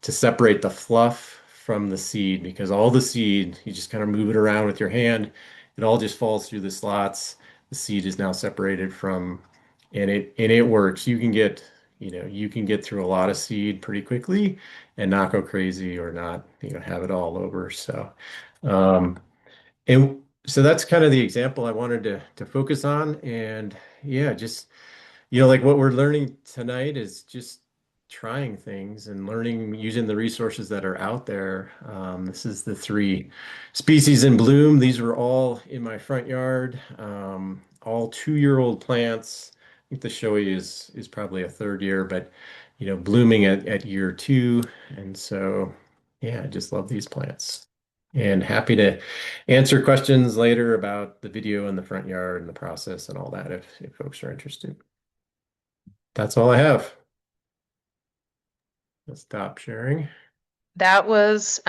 to separate the fluff from the seed, because all the seed, you just kind of move it around with your hand, it all just falls through the slots. The seed is now separated from, and it works. You can get through a lot of seed pretty quickly and not go crazy or not, have it all over. Um, and so that's kind of the example I wanted to focus on. And yeah, just like what we're learning tonight is just trying things and learning using the resources that are out there. This is the three species in bloom. These were all in my front yard, all 2-year-old plants. I think the showy is probably a third year, but blooming at year 2. And so, yeah, I just love these plants. And happy to answer questions later about the video in the front yard and the process and all that if folks are interested. That's all I have. Let's stop sharing. That was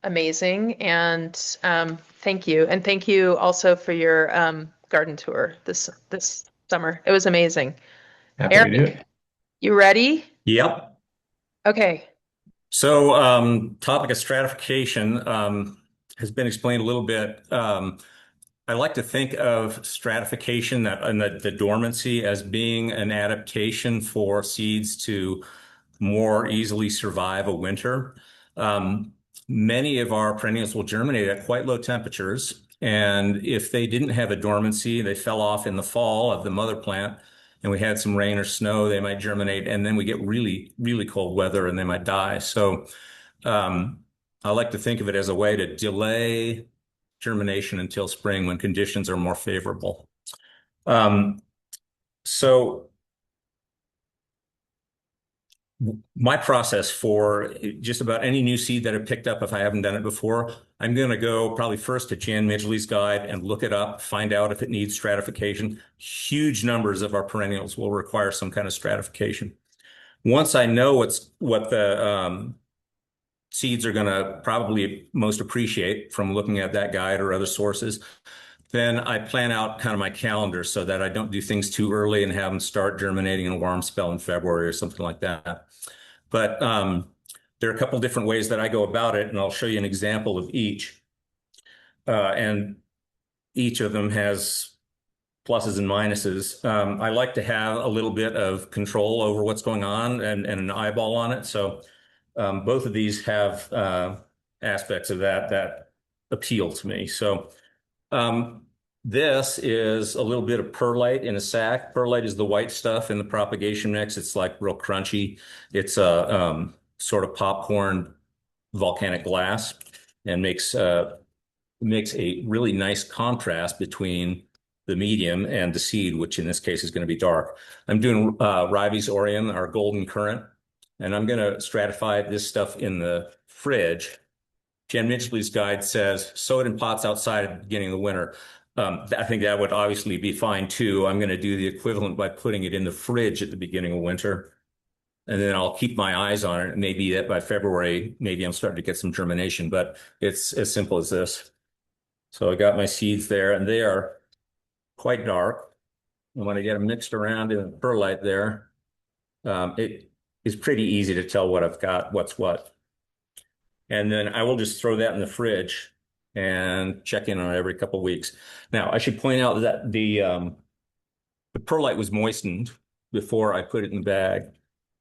amazing, and thank you, and thank you also for your garden tour this summer. It was amazing. Happy to do Eric, it. you ready? Yep. Okay. So, topic of stratification has been explained a little bit. I like to think of stratification and the dormancy as being an adaptation for seeds to more easily survive a winter. Um, Many of our perennials will germinate at quite low temperatures. And if they didn't have a dormancy, they fell off in the fall of the mother plant, and we had some rain or snow, they might germinate. And then we get really, really cold weather and they might die. So um, I like to think of it as a way to delay germination until spring when conditions are more favorable. Um, so my process for just about any new seed that I picked up, if I haven't done it before, I'm going to go probably first to Jan Midgley's guide and look it up, find out if it needs stratification. Huge numbers of our perennials will require some kind of stratification. Once I know what the seeds are going to probably most appreciate from looking at that guide or other sources, then I plan out kind of my calendar so that I don't do things too early and have them start germinating in a warm spell in February or something like that. But there are a couple different ways that I go about it, and I'll show you an example of each. And each of them has pluses and minuses. I like to have a little bit of control over what's going on and an eyeball on it. So both of these have aspects of that appeal to me. So this is a little bit of perlite in a sack. Perlite is the white stuff in the propagation mix. It's like real crunchy. It's a sort of popcorn volcanic glass and makes a really nice contrast between the medium, and the seed, which in this case is going to be dark. I'm doing Ribes Aureum, our golden currant, and I'm going to stratify this stuff in the fridge. Jen Midgley's guide says sow it in pots outside at the beginning of the winter. I think that would obviously be fine too. I'm going to do the equivalent by putting it in the fridge at the beginning of winter. And then I'll keep my eyes on it. Maybe that by February, maybe I'm starting to get some germination, but it's as simple as this. So I got my seeds there, and they are quite dark. And when I get them mixed around in the perlite there, it is pretty easy to tell what I've got, what's what. And then I will just throw that in the fridge and check in on it every couple of weeks. Now, I should point out that the perlite was moistened before I put it in the bag.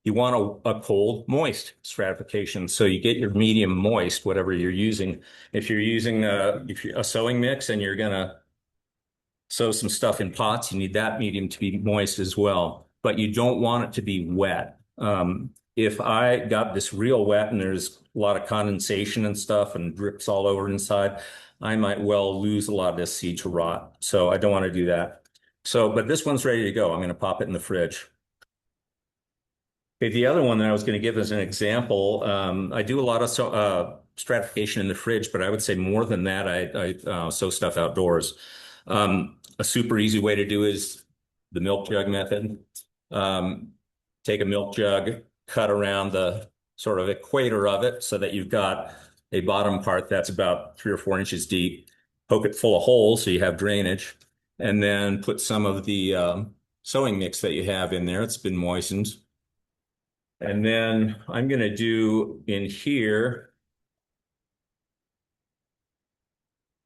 You want a cold, moist stratification. So you get your medium moist, whatever you're using. If you're using a sowing mix and you're going to sow some stuff in pots, you need that medium to be moist as well. But you don't want it to be wet. If I got this real wet and there's a lot of condensation and stuff and drips all over inside, I might well lose a lot of this seed to rot. So I don't want to do that. So, but this one's ready to go. I'm going to pop it in the fridge. Okay, the other one that I was going to give as an example, I do a lot of stratification in the fridge, but I would say more than that, I sow stuff outdoors. A super easy way to do is the milk jug method. Take a milk jug, cut around the sort of equator of it so that you've got a bottom part that's about 3 or 4 inches deep. Poke it full of holes so you have drainage, and then put some of the sowing mix that you have in there. It's been moistened. And then I'm going to do in here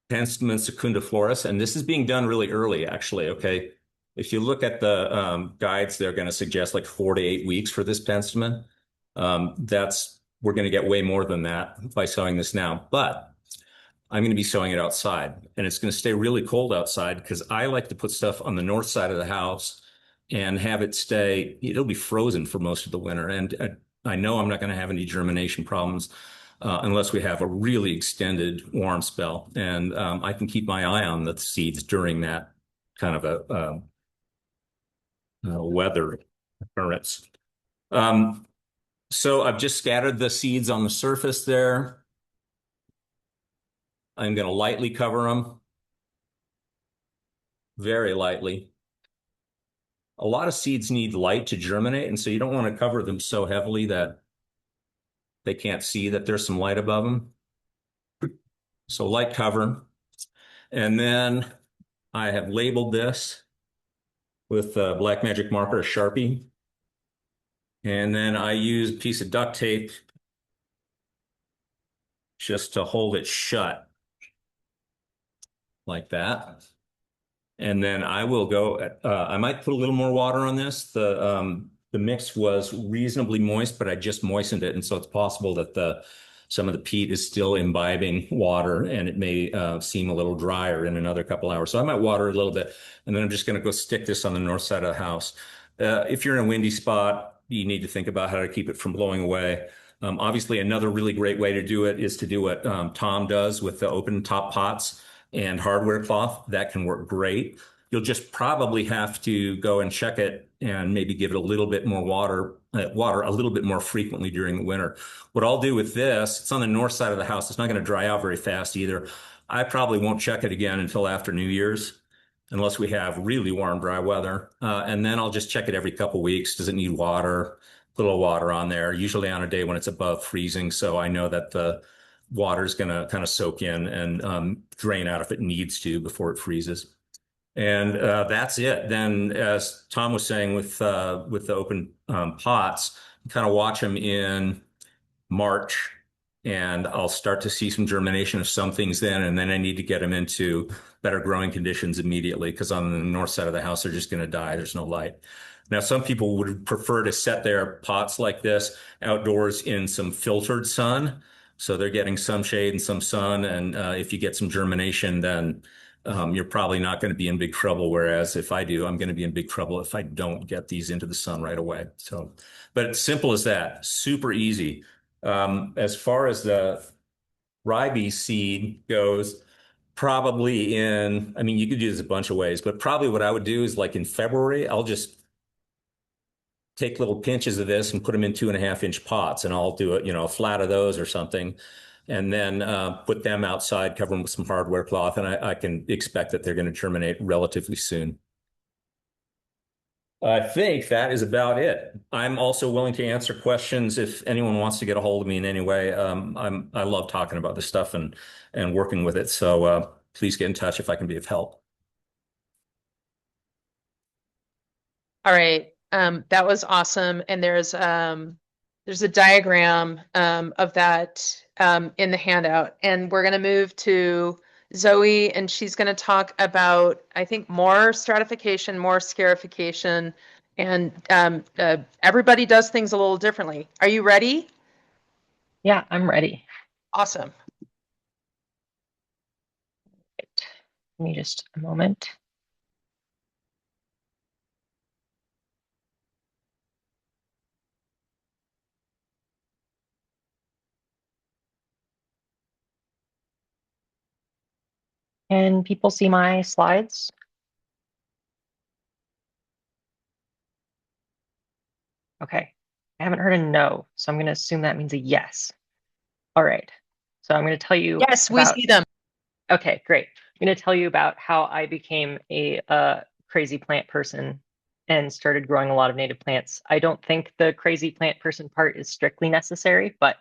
Penstemon secundiflorus, and this is being done really early, actually. Okay, if you look at the guides, they're going to suggest like 4 to 8 weeks for this penstemon. We're going to get way more than that by sowing this now, but I'm going to be sowing it outside, and it's going to stay really cold outside because I like to put stuff on the north side of the house and have it stay. It'll be frozen for most of the winter, and I know I'm not going to have any germination problems unless we have a really extended warm spell, and I can keep my eye on the seeds during that kind of a weather occurrence. So I've just scattered the seeds on the surface there. I'm going to lightly cover them, very lightly. A lot of seeds need light to germinate, and so you don't want to cover them so heavily that they can't see that there's some light above them. So light cover. And then I have labeled this with a black magic marker, a Sharpie. And then I use a piece of duct tape just to hold it shut like that. And then I will go, I might put a little more water on this. The mix was reasonably moist, but I just moistened it. And so it's possible that some of the peat is still imbibing water, and it may seem a little drier in another couple hours. So I might water a little bit, and then I'm just going to go stick this on the north side of the house. If you're in a windy spot, you need to think about how to keep it from blowing away. Obviously, another really great way to do it is to do what Tom does with the open top pots and hardware cloth. That can work great. You'll just probably have to go and check it and maybe give it a little bit more water a little bit more frequently during the winter. What I'll do with this, it's on the north side of the house. It's not going to dry out very fast either. I probably won't check it again until after New Year's, unless we have really warm, dry weather. And then I'll just check it every couple weeks. Does it need water? Put a little water on there, usually on a day when it's above freezing. So I know that the water is going to kind of soak in and drain out if it needs to before it freezes. And that's it. Then, as Tom was saying, with the open pots, kind of watch them in March, and I'll start to see some germination of some things then, and then I need to get them into better growing conditions immediately, because on the north side of the house, they're just going to die. There's no light. Now, some people would prefer to set their pots like this outdoors in some filtered sun, so they're getting some shade and some sun, and if you get some germination, then you're probably not going to be in big trouble. Whereas if I do, I'm going to be in big trouble if I don't get these into the sun right away. So, but it's simple as that, super easy. As far as the ribes seed goes, probably I mean, you could do this a bunch of ways, but probably what I would do is like in February, I'll just take little pinches of this and put them in 2.5 inch pots, and I'll do a flat of those or something, and then put them outside, cover them with some hardware cloth, and I can expect that they're going to germinate relatively soon. I think that is about it. I'm also willing to answer questions if anyone wants to get a hold of me in any way. I love talking about this stuff and working with it. So please get in touch if I can be of help. All right. That was awesome. And there's a diagram of that in the handout. And we're going to move to Zoe, and she's going to talk about, I think, more stratification, more scarification, and everybody does things a little differently. Are you ready? Yeah, I'm ready. Awesome. Give me just a moment. Can people see my slides? Okay. I haven't heard a no, so I'm going to assume that means a yes. All right. So I'm going to tell you Yes, we about. see them. Okay, great. I'm going to tell you about how I became a crazy plant person and started growing a lot of native plants. I don't think the crazy plant person part is strictly necessary, but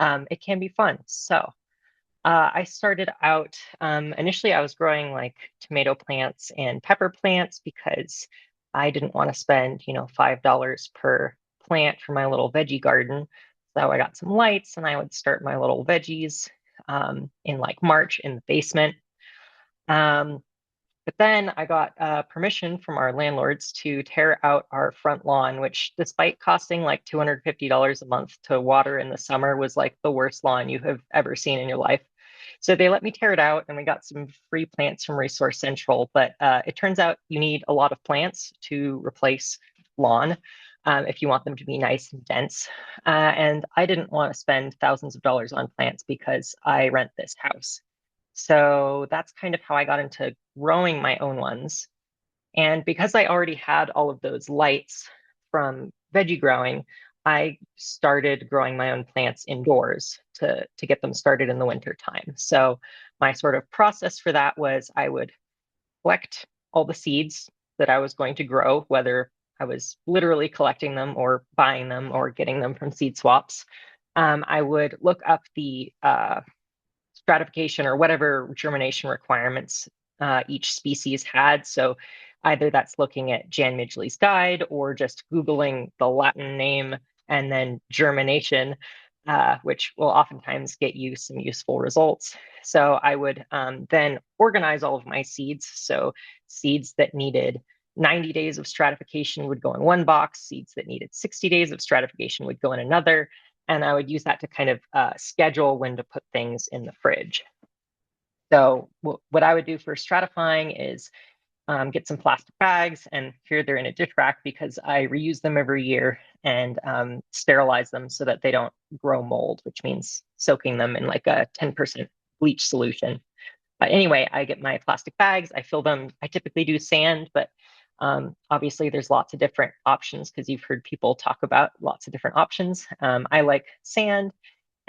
it can be fun. So I started out, initially I was growing like tomato plants and pepper plants because I didn't want to spend, $5 per plant for my little veggie garden. So I got some lights and I would start my little veggies in like March in the basement. Um, but then I got permission from our landlords to tear out our front lawn, which, despite costing like $250 a month to water in the summer, was like the worst lawn you have ever seen in your life. So they let me tear it out, and we got some free plants from Resource Central. But it turns out you need a lot of plants to replace lawn if you want them to be nice and dense. And I didn't want to spend thousands of dollars on plants because I rent this house. So that's kind of how I got into growing my own ones. And because I already had all of those lights from veggie growing, I started growing my own plants indoors to get them started in the winter time. So my sort of process for that was I would collect all the seeds that I was going to grow, whether I was literally collecting them or buying them or getting them from seed swaps. I would look up the stratification or whatever germination requirements each species had. So either that's looking at Jan Midgley's guide or just Googling the Latin name and then germination, which will oftentimes get you some useful results. So I would then organize all of my seeds. So seeds that needed 90 days of stratification would go in one box, seeds that needed 60 days of stratification would go in another, and I would use that to kind of schedule when to put things in the fridge. So what I would do for stratifying is get some plastic bags, and here they're in a dish rack because I reuse them every year, and sterilize them so that they don't grow mold, which means soaking them in like a 10% bleach solution. But anyway, I get my plastic bags, I fill them. I typically do sand, but obviously there's lots of different options because you've heard people talk about lots of different options. I like sand.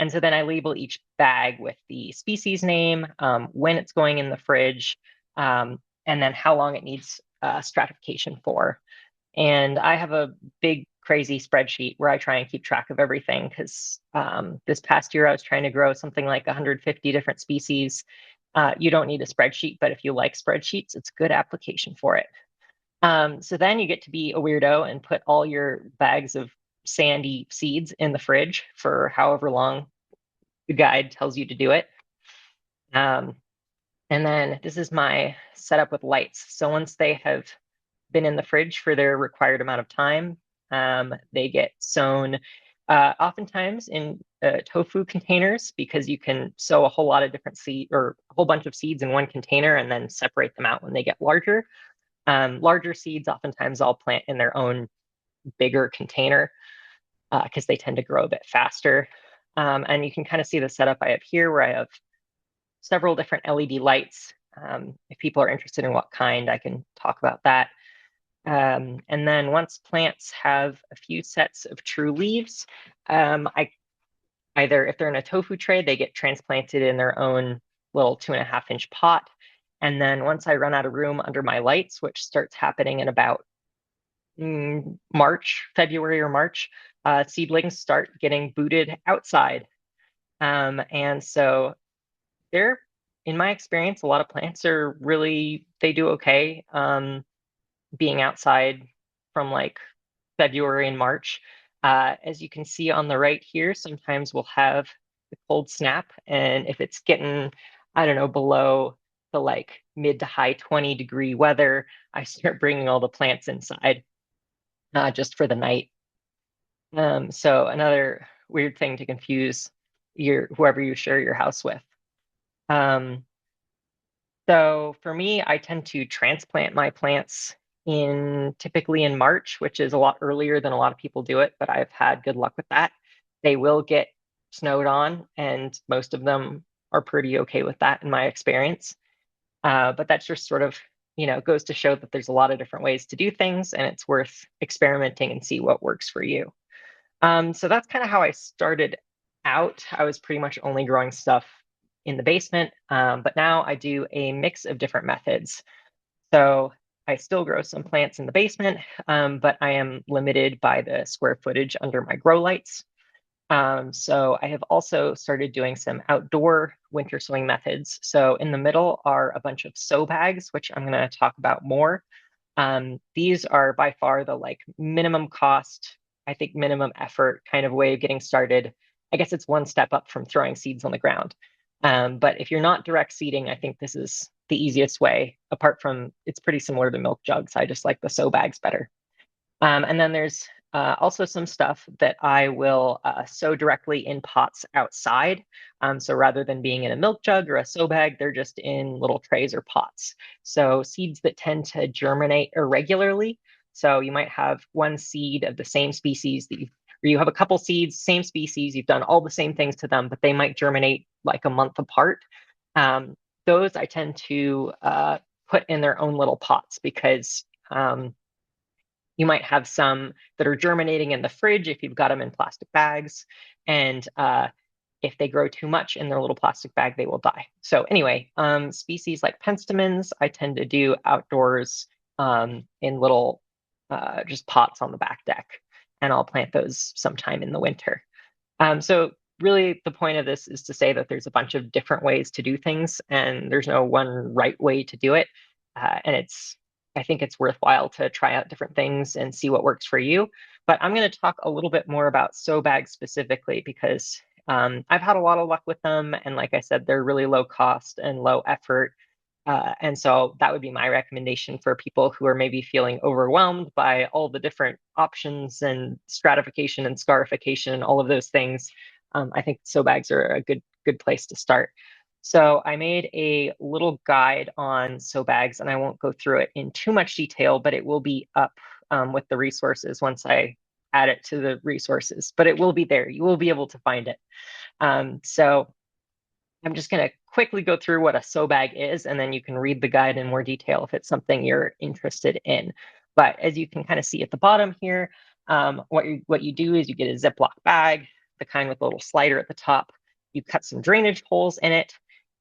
And so then I label each bag with the species name, when it's going in the fridge, and then how long it needs stratification for. And I have a big, crazy spreadsheet where I try and keep track of everything because this past year I was trying to grow something like 150 different species. You don't need a spreadsheet, but if you like spreadsheets, it's a good application for it. So then you get to be a weirdo and put all your bags of sandy seeds in the fridge for however long the guide tells you to do it. And then this is my setup with lights. So once they have been in the fridge for their required amount of time, they get sown oftentimes in tofu containers because you can sow a whole lot of different seed or a whole bunch of seeds in one container and then separate them out when they get larger. Larger seeds, oftentimes I'll plant in their own bigger container because they tend to grow a bit faster. And you can kind of see the setup I have here where I have several different LED lights. If people are interested in what kind, I can talk about that. And then once plants have a few sets of true leaves, I either, if they're in a tofu tray, they get transplanted in their own little 2.5-inch pot. And then once I run out of room under my lights, which starts happening in about February or March, seedlings start getting booted outside. And so they're, in my experience, a lot of plants are really, they do okay being outside from like February and March. As you can see on the right here, sometimes we'll have the cold snap, and if it's getting, I don't know, below the like mid to high 20-degree weather, I start bringing all the plants inside just for the night. So another weird thing to confuse whoever you share your house with. So for me, I tend to transplant my plants typically in March, which is a lot earlier than a lot of people do it, but I've had good luck with that. They will get snowed on, and most of them are pretty okay with that in my experience. But that's just sort of, goes to show that there's a lot of different ways to do things, and it's worth experimenting and see what works for you. So that's kind of how I started out. I was pretty much only growing stuff in the basement, but now I do a mix of different methods. So I still grow some plants in the basement, but I am limited by the square footage under my grow lights. So I have also started doing some outdoor winter sowing methods. So in the middle are a bunch of sow bags, which I'm going to talk about more. These are by far the like minimum cost, I think minimum effort kind of way of getting started. I guess it's one step up from throwing seeds on the ground. But if you're not direct seeding, I think this is the easiest way, apart from it's pretty similar to milk jugs. I just like the sow bags better. And then there's also some stuff that I will sow directly in pots outside. So rather than being in a milk jug or a sow bag, they're just in little trays or pots. So seeds that tend to germinate irregularly. So you might have one seed of the same species or you have a couple seeds, same species, you've done all the same things to them, but they might germinate like a month apart. Those I tend to put in their own little pots because you might have some that are germinating in the fridge if you've got them in plastic bags. And if they grow too much in their little plastic bag, they will die. So anyway, species like penstemons, I tend to do outdoors in little just pots on the back deck. And I'll plant those sometime in the winter. So really the point of this is to say that there's a bunch of different ways to do things and there's no one right way to do it. And I think it's worthwhile to try out different things and see what works for you. But I'm going to talk a little bit more about sow bags specifically because I've had a lot of luck with them. And like I said, they're really low cost and low effort. And so that would be my recommendation for people who are maybe feeling overwhelmed by all the different options and stratification and scarification and all of those things. I think sow bags are a good place to start. So I made a little guide on sow bags, and I won't go through it in too much detail, but it will be up with the resources once I add it to the resources. But it will be there. You will be able to find it. So I'm just going to quickly go through what a sow bag is, and then you can read the guide in more detail if it's something you're interested in. But as you can kind of see at the bottom here, what you do is you get a Ziploc bag, the kind with a little slider at the top. You cut some drainage holes in it,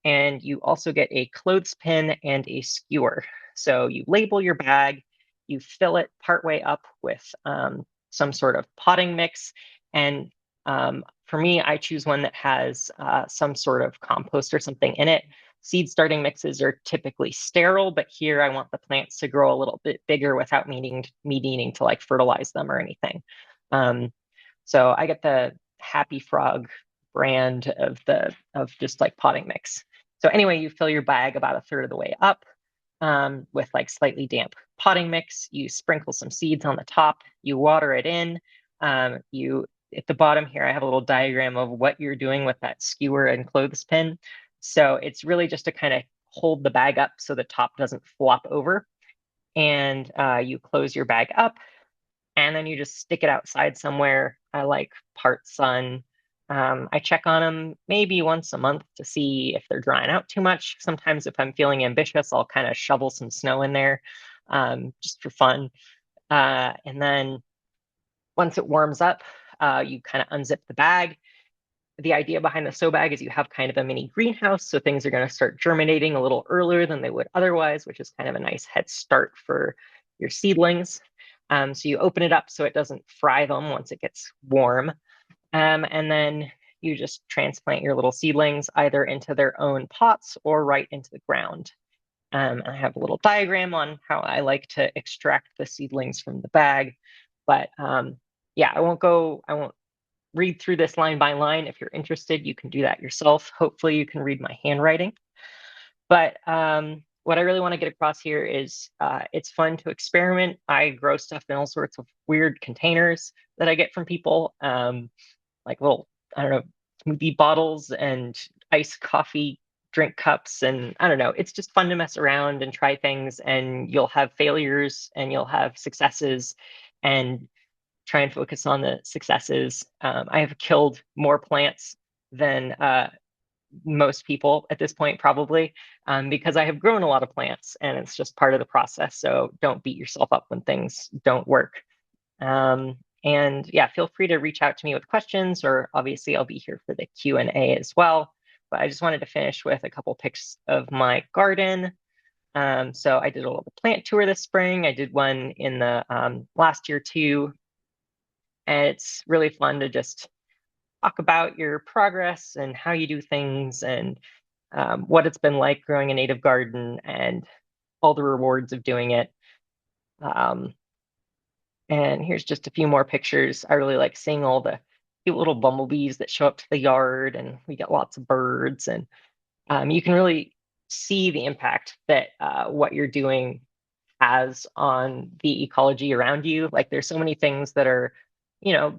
and you also get a clothespin and a skewer. So you label your bag, you fill it partway up with some sort of potting mix, and for me, I choose one that has some sort of compost or something in it. Seed starting mixes are typically sterile, but here I want the plants to grow a little bit bigger without me needing to like fertilize them or anything. So I get the Happy Frog brand of just like potting mix. So anyway, you fill your bag about a third of the way up with like slightly damp potting mix. You sprinkle some seeds on the top. You water it in. At the bottom here, I have a little diagram of what you're doing with that skewer and clothespin. So it's really just to kind of hold the bag up so the top doesn't flop over. And you close your bag up, and then you just stick it outside somewhere, like part sun, I check on them maybe once a month to see if they're drying out too much. Sometimes if I'm feeling ambitious, I'll kind of shovel some snow in there just for fun. And then once it warms up, you kind of unzip the bag. The idea behind the sow bag is you have kind of a mini greenhouse, so things are going to start germinating a little earlier than they would otherwise, which is kind of a nice head start for your seedlings. So you open it up so it doesn't fry them once it gets warm. And then you just transplant your little seedlings either into their own pots or right into the ground. I have a little diagram on how I like to extract the seedlings from the bag. But yeah, I won't read through this line by line. If you're interested, you can do that yourself. Hopefully you can read my handwriting. But what I really want to get across here is it's fun to experiment. I grow stuff in all sorts of weird containers that I get from people, like little, I don't know, smoothie bottles and iced coffee drink cups. And I don't know, it's just fun to mess around and try things. And you'll have failures and you'll have successes. And try and focus on the successes. I have killed more plants than most people at this point, probably, because I have grown a lot of plants and it's just part of the process. So don't beat yourself up when things don't work. And yeah, feel free to reach out to me with questions, or obviously I'll be here for the Q&A as well. But I just wanted to finish with a couple pics of my garden. So I did a little plant tour this spring. I did one in the last year too. And it's really fun to just talk about your progress and how you do things and what it's been like growing a native garden and all the rewards of doing it. And here's just a few more pictures. I really like seeing all the cute little bumblebees that show up to the yard, and we get lots of birds. And you can really see the impact that what you're doing has on the ecology around you. Like there's so many things that are,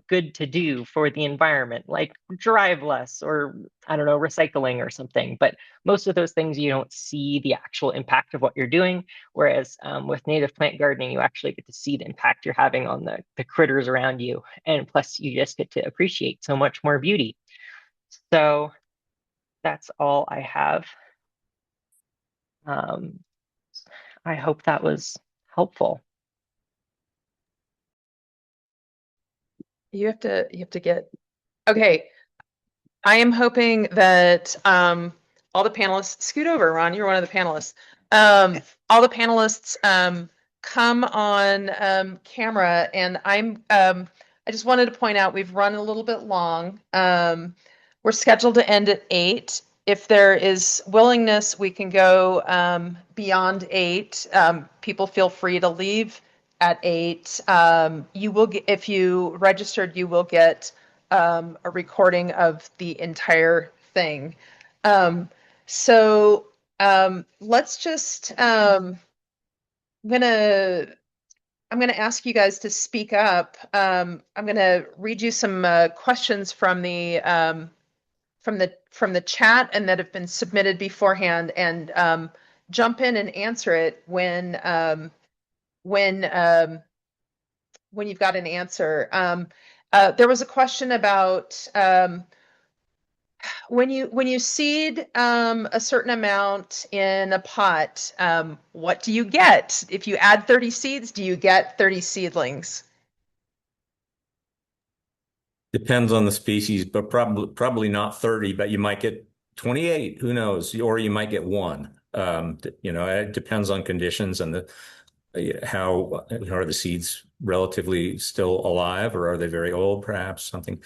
good to do for the environment, like drive less or I don't know, recycling or something. But most of those things you don't see the actual impact of what you're doing. Whereas with native plant gardening, you actually get to see the impact you're having on the critters around you. And plus you just get to appreciate so much more beauty. So that's all I have. Um, I hope that was helpful. You have to get, okay. I am hoping that all the panelists scoot over, Ron, you're one of the panelists. All the panelists come on camera, and I just wanted to point out we've run a little bit long. We're scheduled to end at 8. If there is willingness, we can go beyond 8. People feel free to leave at 8. You will get, if you registered, you will get a recording of the entire thing. So let's just I'm gonna ask you guys to speak up. I'm gonna read you some questions from the chat and that have been submitted beforehand, and jump in and answer it when you've got an answer. There was a question about when you seed a certain amount in a pot, what do you get? If you add 30 seeds, do you get 30 seedlings? Depends on the species, but probably not 30, but you might get 28, who knows? Or you might get one. It depends on conditions and how are the seeds relatively still alive, or are they very old, perhaps something.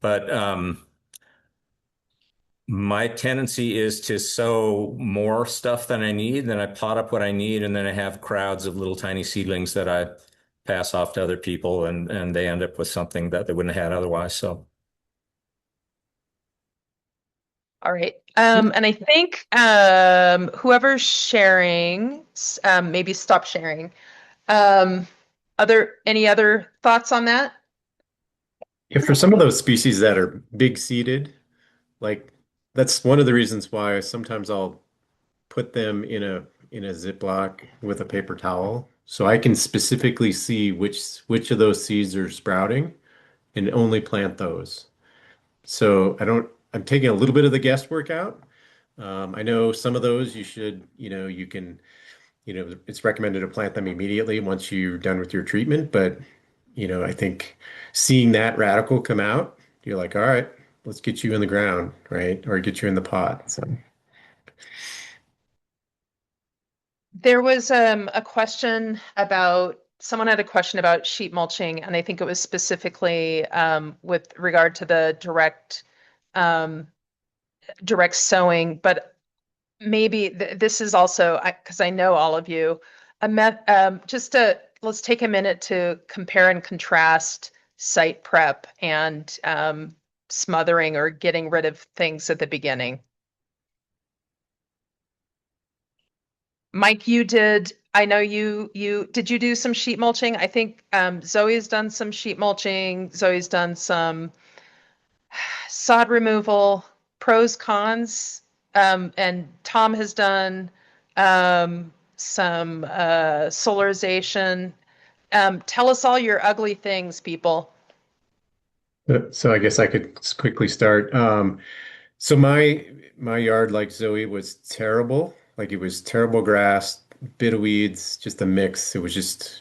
But my tendency is to sow more stuff than I need, then I pot up what I need, and then I have crowds of little tiny seedlings that I pass off to other people, and they end up with something that they wouldn't have had otherwise. So. All right. And I think whoever's sharing, maybe stop sharing. Any other thoughts on that? Yeah, for some of those species that are big seeded, like that's one of the reasons why sometimes I'll put them in a Ziploc with a paper towel, so I can specifically see which of those seeds are sprouting and only plant those. So I'm taking a little bit of the guesswork out. I know some of those you can, it's recommended to plant them immediately once you're done with your treatment. But, I think seeing that radical come out, you're like, all right, let's get you in the ground, right? Or get you in the pot. So, There was a question about someone had a question about sheet mulching, and I think it was specifically with regard to the um, direct sowing, but maybe this is also because I know all of you. Just to let's take a minute to compare and contrast site prep and smothering or getting rid of things at the beginning. Mike, I know did you do some sheet mulching? I think Zoe's done some sheet mulching. Zoe's done some sod removal, pros, cons. And Tom has done some solarization. Tell us all your ugly things, people. so I guess I could quickly start. So my yard, like Zoe, was terrible. Like it was terrible grass, bit of weeds, just a mix. It was just,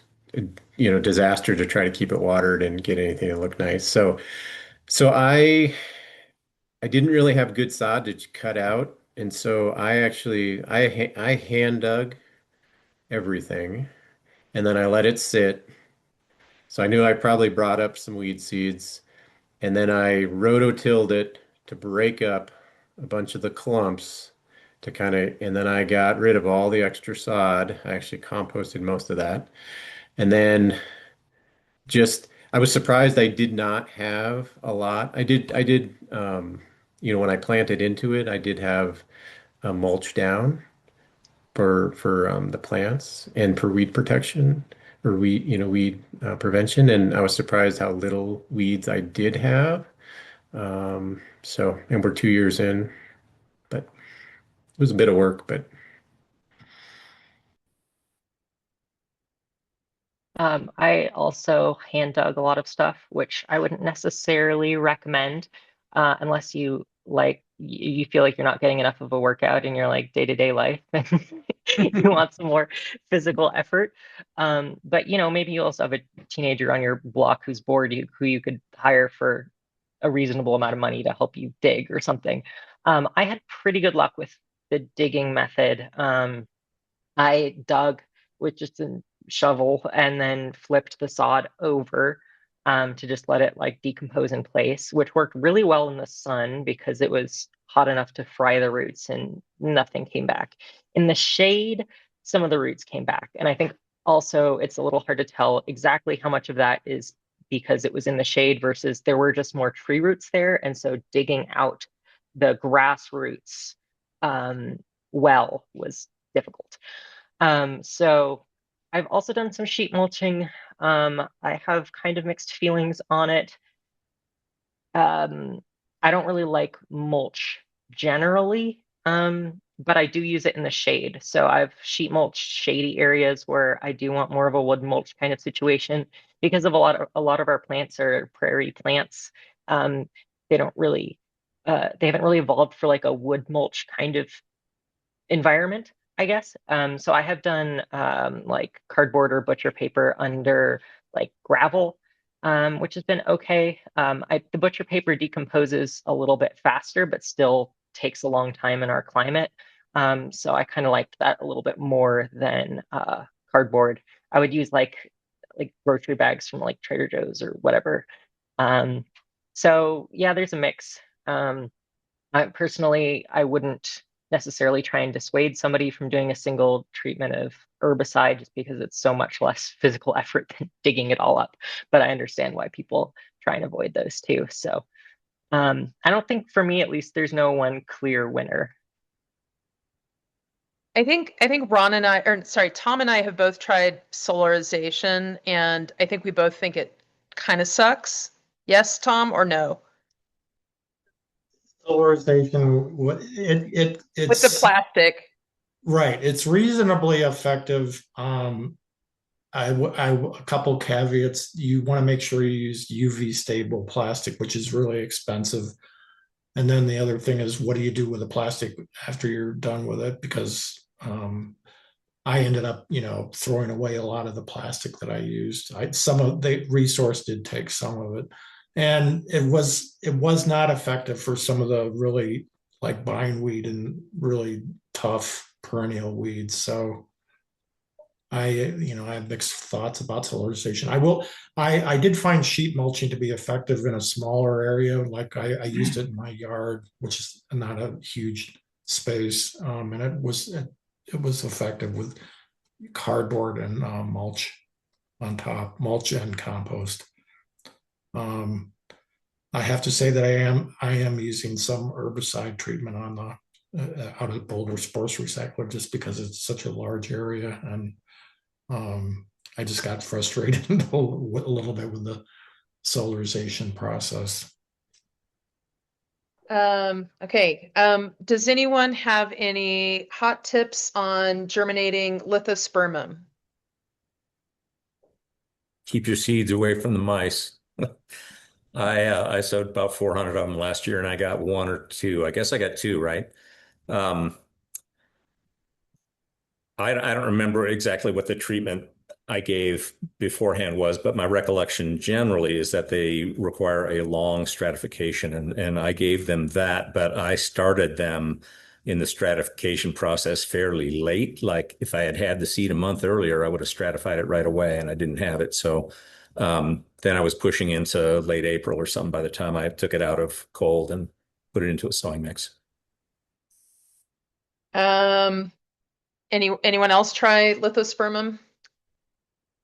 disaster to try to keep it watered and get anything to look nice. So I didn't really have good sod to cut out, and so I hand dug everything, and then I let it sit. So I knew I probably brought up some weed seeds. And then I rototilled it to break up a bunch of the clumps and then I got rid of all the extra sod. I actually composted most of that. And then I was surprised I did not have a lot. When I planted into it, I did have a mulch down for the plants and for weed protection or weed prevention. And I was surprised how little weeds I did have. And we're 2 years in, but it was a bit of work, but I also hand dug a lot of stuff, which I wouldn't necessarily recommend unless you feel like you're not getting enough of a workout in your like day-to-day life and you want some more physical effort. But maybe you also have a teenager on your block who's bored, who you could hire for a reasonable amount of money to help you dig or something. I had pretty good luck with the digging method. I dug with just a shovel and then flipped the sod over to just let it like decompose in place, which worked really well in the sun because it was hot enough to fry the roots and nothing came back. In the shade, some of the roots came back. And I think also it's a little hard to tell exactly how much of that is because it was in the shade versus there were just more tree roots there. And so digging out the grass roots well was difficult. So I've also done some sheet mulching. I have kind of mixed feelings on it. I don't really like mulch generally, but I do use it in the shade. So I've sheet mulched shady areas where I do want more of a wood mulch kind of situation because of a lot of our plants are prairie plants. Um, they don't really they haven't really evolved for like a wood mulch kind of environment, I guess. So I have done like cardboard or butcher paper under like gravel, which has been okay. The butcher paper decomposes a little bit faster, but still takes a long time in our climate. So I kind of liked that a little bit more than cardboard. I would use like grocery bags from like Trader Joe's or whatever. Um, so yeah, there's a mix. I wouldn't necessarily try and dissuade somebody from doing a single treatment of herbicide just because it's so much less physical effort than digging it all up. But I understand why people try and avoid those too. So I don't think for me at least there's no one clear winner. I think Ron and I, or sorry, Tom and I have both tried solarization, and I think we both think it kind of sucks. Yes, Tom, or no? Solarization, With the it's plastic. right. It's reasonably effective. A couple caveats. You want to make sure you use UV stable plastic, which is really expensive. And then the other thing is, what do you do with the plastic after you're done with it? Because I ended up, throwing away a lot of the plastic that I used. Some of the resource did take some of it, and it was not effective for some of the really like bindweed and really tough perennial weeds. So I have mixed thoughts about solarization. I did find sheet mulching to be effective in a smaller area. Like I used it in my yard, which is not a huge space. And it was effective with cardboard and mulch on top, mulch and compost. Um, I have to say that I am using some herbicide treatment on the out of Boulder Sports Recycler just because it's such a large area, and I just got frustrated a little bit with the solarization process. Okay. Does anyone have any hot tips on germinating lithospermum? Keep your seeds away from the mice. I sowed about 400 of them last year, and I got one or two. I guess I got two, right? Um, I don't remember exactly what the treatment I gave beforehand was, but my recollection generally is that they require a long stratification, and I gave them that, but I started them in the stratification process fairly late. Like if I had had the seed a month earlier, I would have stratified it right away, and I didn't have it. So then I was pushing into late April or something by the time I took it out of cold and put it into a sowing mix. Um, anyone else try lithospermum?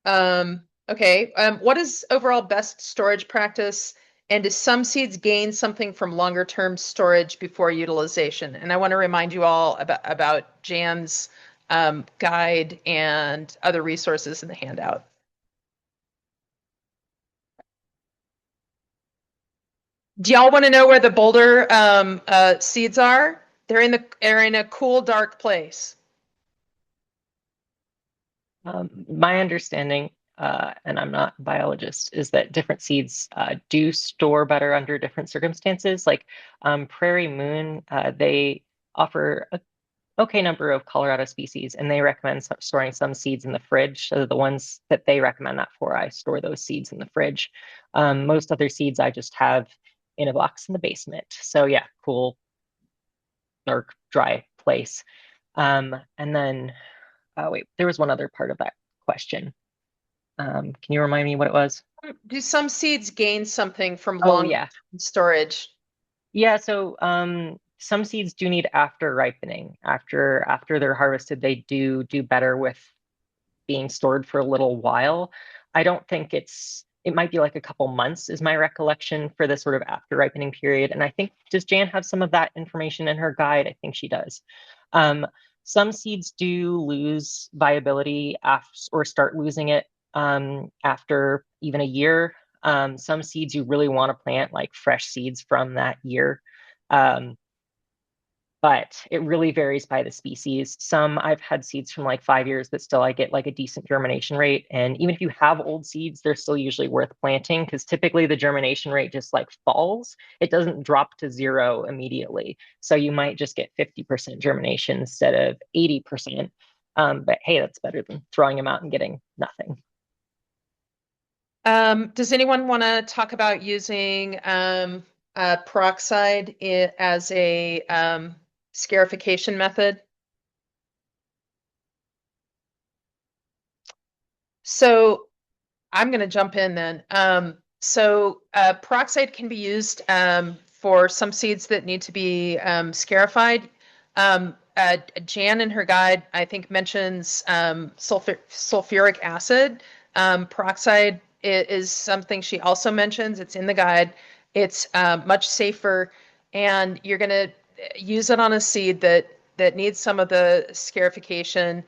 Okay. What is overall best storage practice? And do some seeds gain something from longer term storage before utilization? And I want to remind you all about Jan's guide and other resources in the handout. Do y'all want to know where the boulder seeds are? They're in a cool, dark place. My understanding, and I'm not a biologist, is that different seeds do store better under different circumstances. Like Prairie Moon, they offer a okay number of Colorado species, and they recommend storing some seeds in the fridge. So the ones that they recommend that for, I store those seeds in the fridge. Most other seeds I just have in a box in the basement. So yeah, cool, dark, dry place. And then, wait, there was one other part of that question. Can you remind me what it was? Do some seeds gain something from Oh long yeah, storage? yeah. So some seeds do need after ripening. After they're harvested, they do better with being stored for a little while. I don't think it might be like a couple months is my recollection for this sort of after ripening period. And I think, does Jan have some of that information in her guide? I think she does. Um, some seeds do lose viability or start losing it after even a year. Some seeds you really want to plant like fresh seeds from that year. Um, but it really varies by the species. Some I've had seeds from like 5 years that still I get like a decent germination rate. And even if you have old seeds, they're still usually worth planting because typically the germination rate just like falls. It doesn't drop to zero immediately. So you might just get 50% germination instead of 80%. But hey, that's better than throwing them out and getting nothing. Does anyone want to talk about using peroxide as a scarification method? So I'm going to jump in then. Peroxide can be used for some seeds that need to be scarified. Jan in her guide, I think, mentions sulfuric acid. Peroxide is something she also mentions. It's in the guide. It's much safer, and you're going to use it on a seed that needs some of the scarification.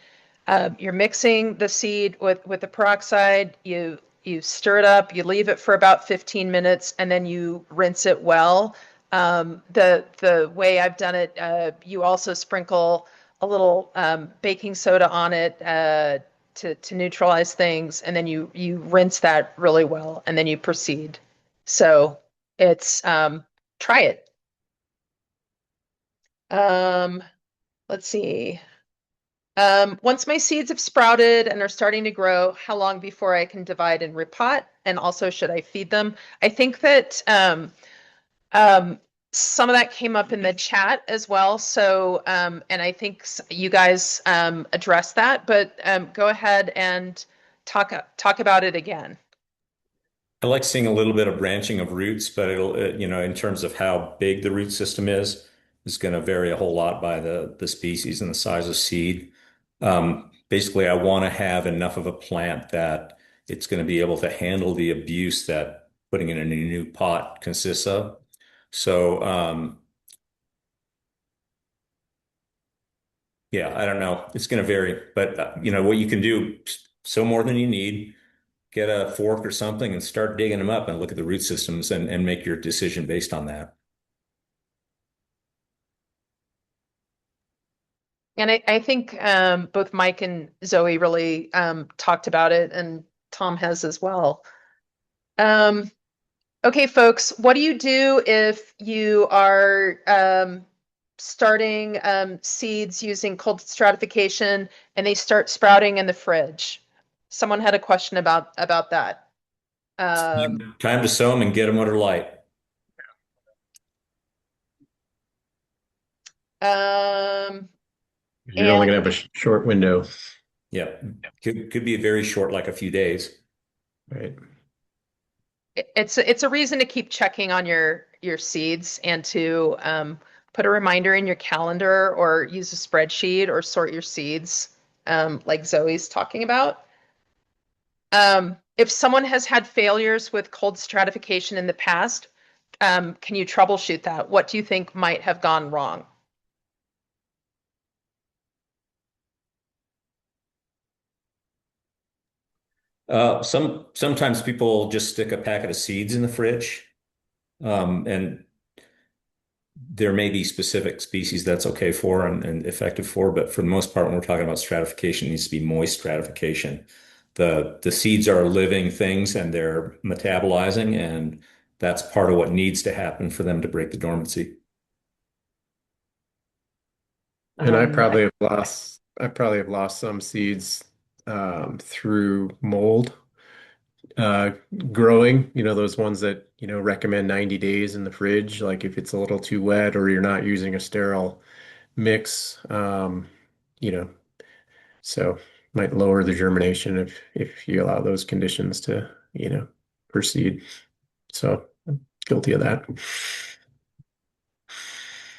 You're mixing the seed with the peroxide. You stir it up. You leave it for about 15 minutes, and then you rinse it well. The way I've done it, you also sprinkle a little baking soda on it to neutralize things, and then you rinse that really well, and then you proceed. So it's try it. Let's see. Once my seeds have sprouted and are starting to grow, how long before I can divide and repot? And also, should I feed them? I think that um, some of that came up in the chat as well. So, and I think you guys addressed that, but go ahead and talk about it again. I like seeing a little bit of branching of roots, but in terms of how big the root system is going to vary a whole lot by the species and the size of seed. Basically, I want to have enough of a plant that it's going to be able to handle the abuse that putting it in a new pot consists of. So, yeah, I don't know. It's going to vary, but what you can do, sow more than you need, get a fork or something and start digging them up and look at the root systems and make your decision based on that. And I think both Mike and Zoe really talked about it, and Tom has as well. Okay, folks, what do you do if you are starting seeds using cold stratification and they start sprouting in the fridge? Someone had a question about that. Time to sow them and get them under light. Um, You're only and going to have a short window, Yeah, could be very short, like a few days. right? it's a reason to keep checking on your seeds and to put a reminder in your calendar or use a spreadsheet or sort your seeds, like Zoe's talking about. If someone has had failures with cold stratification in the past, can you troubleshoot that? What do you think might have gone wrong? Sometimes people just stick a packet of seeds in the fridge, and there may be specific species that's okay for and effective for, but for the most part, when we're talking about stratification, it needs to be moist stratification. The seeds are living things and they're metabolizing, and that's part of what needs to happen for them to break the dormancy. And I I probably have lost some seeds through mold uh, growing. Those ones that recommend 90 days in the fridge. Like if it's a little too wet or you're not using a sterile mix, you know, so might lower the germination if you allow those conditions to proceed. So I'm guilty of that.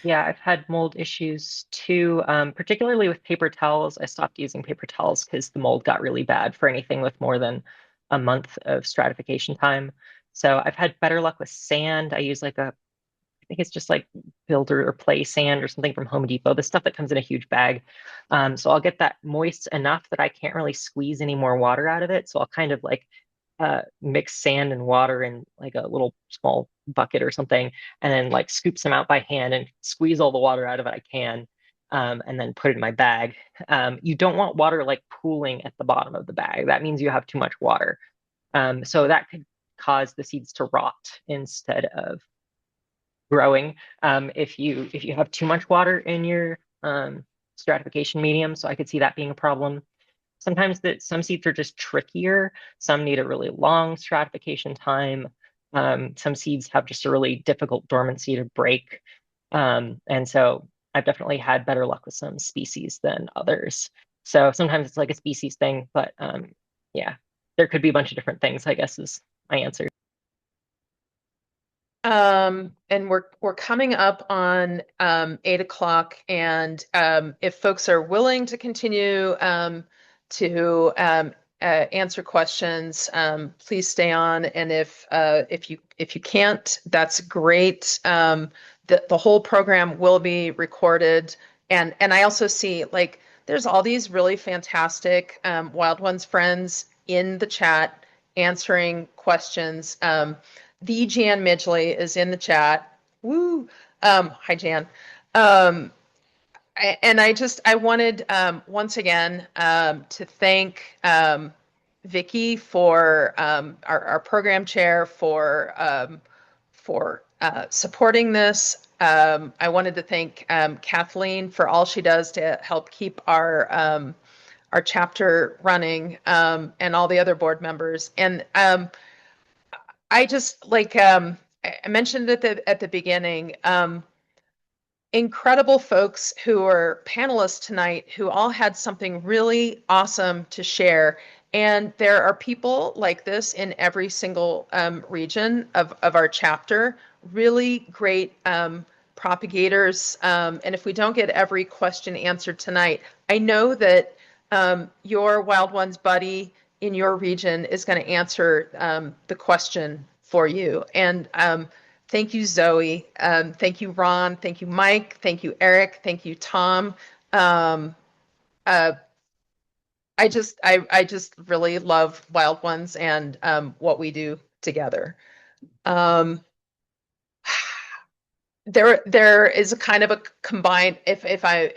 Yeah, I've had mold issues too, particularly with paper towels. I stopped using paper towels because the mold got really bad for anything with more than a month of stratification time. So I've had better luck with sand. I use I think it's just like builder or play sand or something from Home Depot, the stuff that comes in a huge bag. So I'll get that moist enough that I can't really squeeze any more water out of it. So I'll kind of like mix sand and water in like a little small bucket or something, and then like scoop some out by hand and squeeze all the water out of it I can, and then put it in my bag. You don't want water like pooling at the bottom of the bag. That means you have too much water. So that could cause the seeds to rot instead of growing if you have too much water in your stratification medium. So I could see that being a problem. Sometimes that some seeds are just trickier. Some need a really long stratification time. Some seeds have just a really difficult dormancy to break. And so I've definitely had better luck with some species than others. So sometimes it's like a species thing, but yeah, there could be a bunch of different things, I guess, is my answer. And we're coming up on 8 o'clock, and if folks are willing to continue to answer questions, please stay on. And if you can't, that's great. The whole program will be recorded, and I also see like there's all these really fantastic Wild Ones friends in the chat answering questions. The Jan Midgley is in the chat. Woo! Hi, Jan. Um, I wanted once again to thank Vicky for our program chair for supporting this. I wanted to thank Kathleen for all she does to help keep our chapter running, and all the other board members. And I just like I mentioned at the beginning. Incredible folks who are panelists tonight who all had something really awesome to share. And there are people like this in every single region of our chapter, really great propagators. And if we don't get every question answered tonight, I know that your Wild Ones buddy in your region is going to answer the question for you. And thank you, Zoe. Thank you, Ron. Thank you, Mike. Thank you, Eric. Thank you, Tom. Um, uh, I just really love Wild Ones and what we do together. Um, there is a kind of a combined,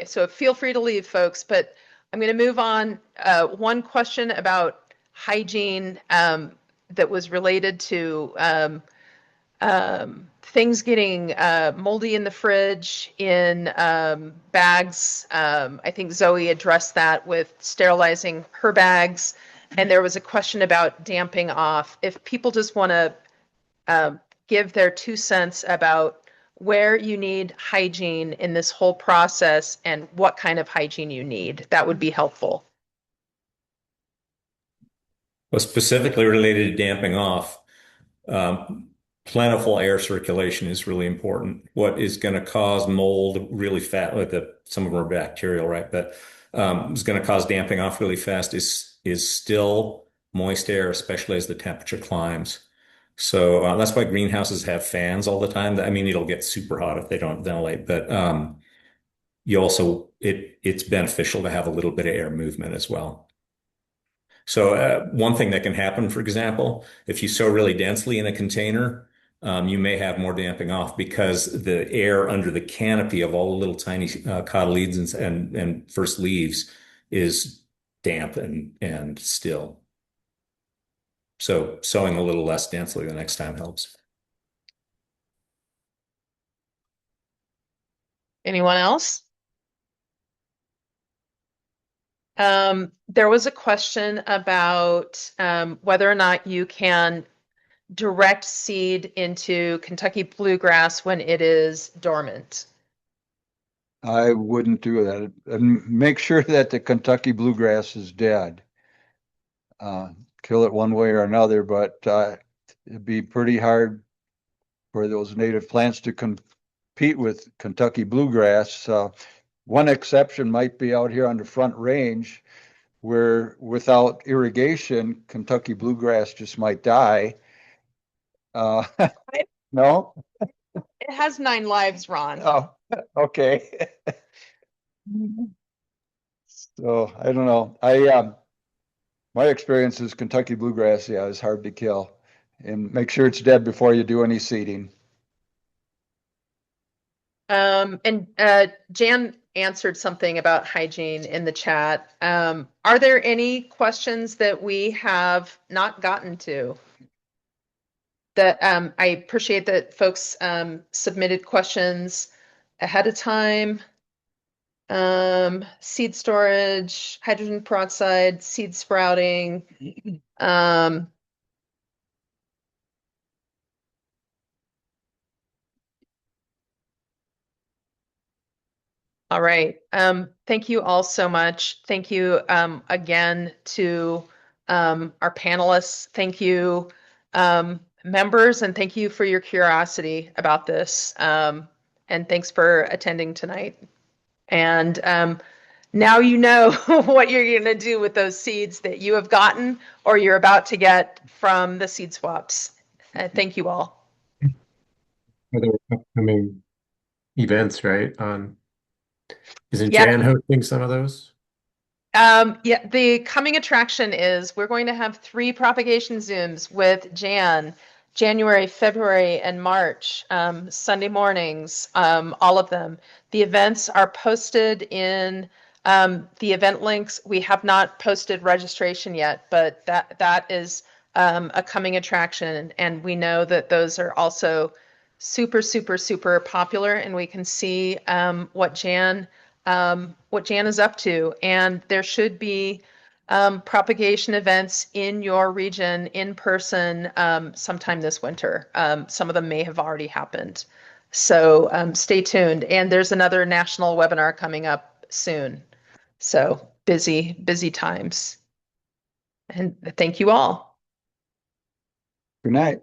so feel free to leave, folks, but I'm going to move on. One question about hygiene that was related to things getting moldy in the fridge, in bags. I think Zoe addressed that with sterilizing her bags. And there was a question about damping off. If people just want to give their 2 cents about where you need hygiene in this whole process and what kind of hygiene you need, that would be helpful. Well, specifically related to damping off, um, plentiful air circulation is really important. What is going to cause mold really fast, like some of them are bacterial, right? But is going to cause damping off really fast is still moist air, especially as the temperature climbs. So that's why greenhouses have fans all the time. I mean, it'll get super hot if they don't ventilate, but you also it's beneficial to have a little bit of air movement as well. So one thing that can happen, for example, if you sow really densely in a container, you may have more damping off because the air under the canopy of all the little tiny cotyledons and first leaves is damp and still. So sowing a little less densely the next time helps. Anyone else? There was a question about whether or not you can direct seed into Kentucky bluegrass when it is dormant. I wouldn't do that. And make sure that the Kentucky bluegrass is dead. Kill it one way or another, but it'd be pretty hard for those native plants to compete with Kentucky bluegrass. One exception might be out here on the Front Range, where without irrigation, Kentucky bluegrass just might die. No? It has 9 lives, Ron. Oh, okay. So I don't know. My experience is Kentucky bluegrass, yeah, is hard to kill. And make sure it's dead before you do any seeding. And Jan answered something about hygiene in the chat. Are there any questions that we have not gotten to? That I appreciate that folks submitted questions ahead of time. Seed storage, hydrogen peroxide, seed sprouting. All right. Thank you all so much. Thank you again to our panelists. Thank you, members, and thank you for your curiosity about this. And thanks for attending tonight. And now you know what you're going to do with those seeds that you have gotten or you're about to get from the seed swaps. Thank you all. Are there upcoming events, right? Isn't Yeah. Jan hosting some of those? Yeah, the coming attraction is we're going to have 3 propagation Zooms with Jan, January, February, and March, Sunday mornings, all of them. The events are posted in the event links. We have not posted registration yet, but that is a coming attraction. And we know that those are also super, super, super popular, and we can see what Jan is up to. And there should be propagation events in your region in person sometime this winter. Some of them may have already happened. So stay tuned. And there's another national webinar coming up soon. So busy, busy times. And thank you all. Good night.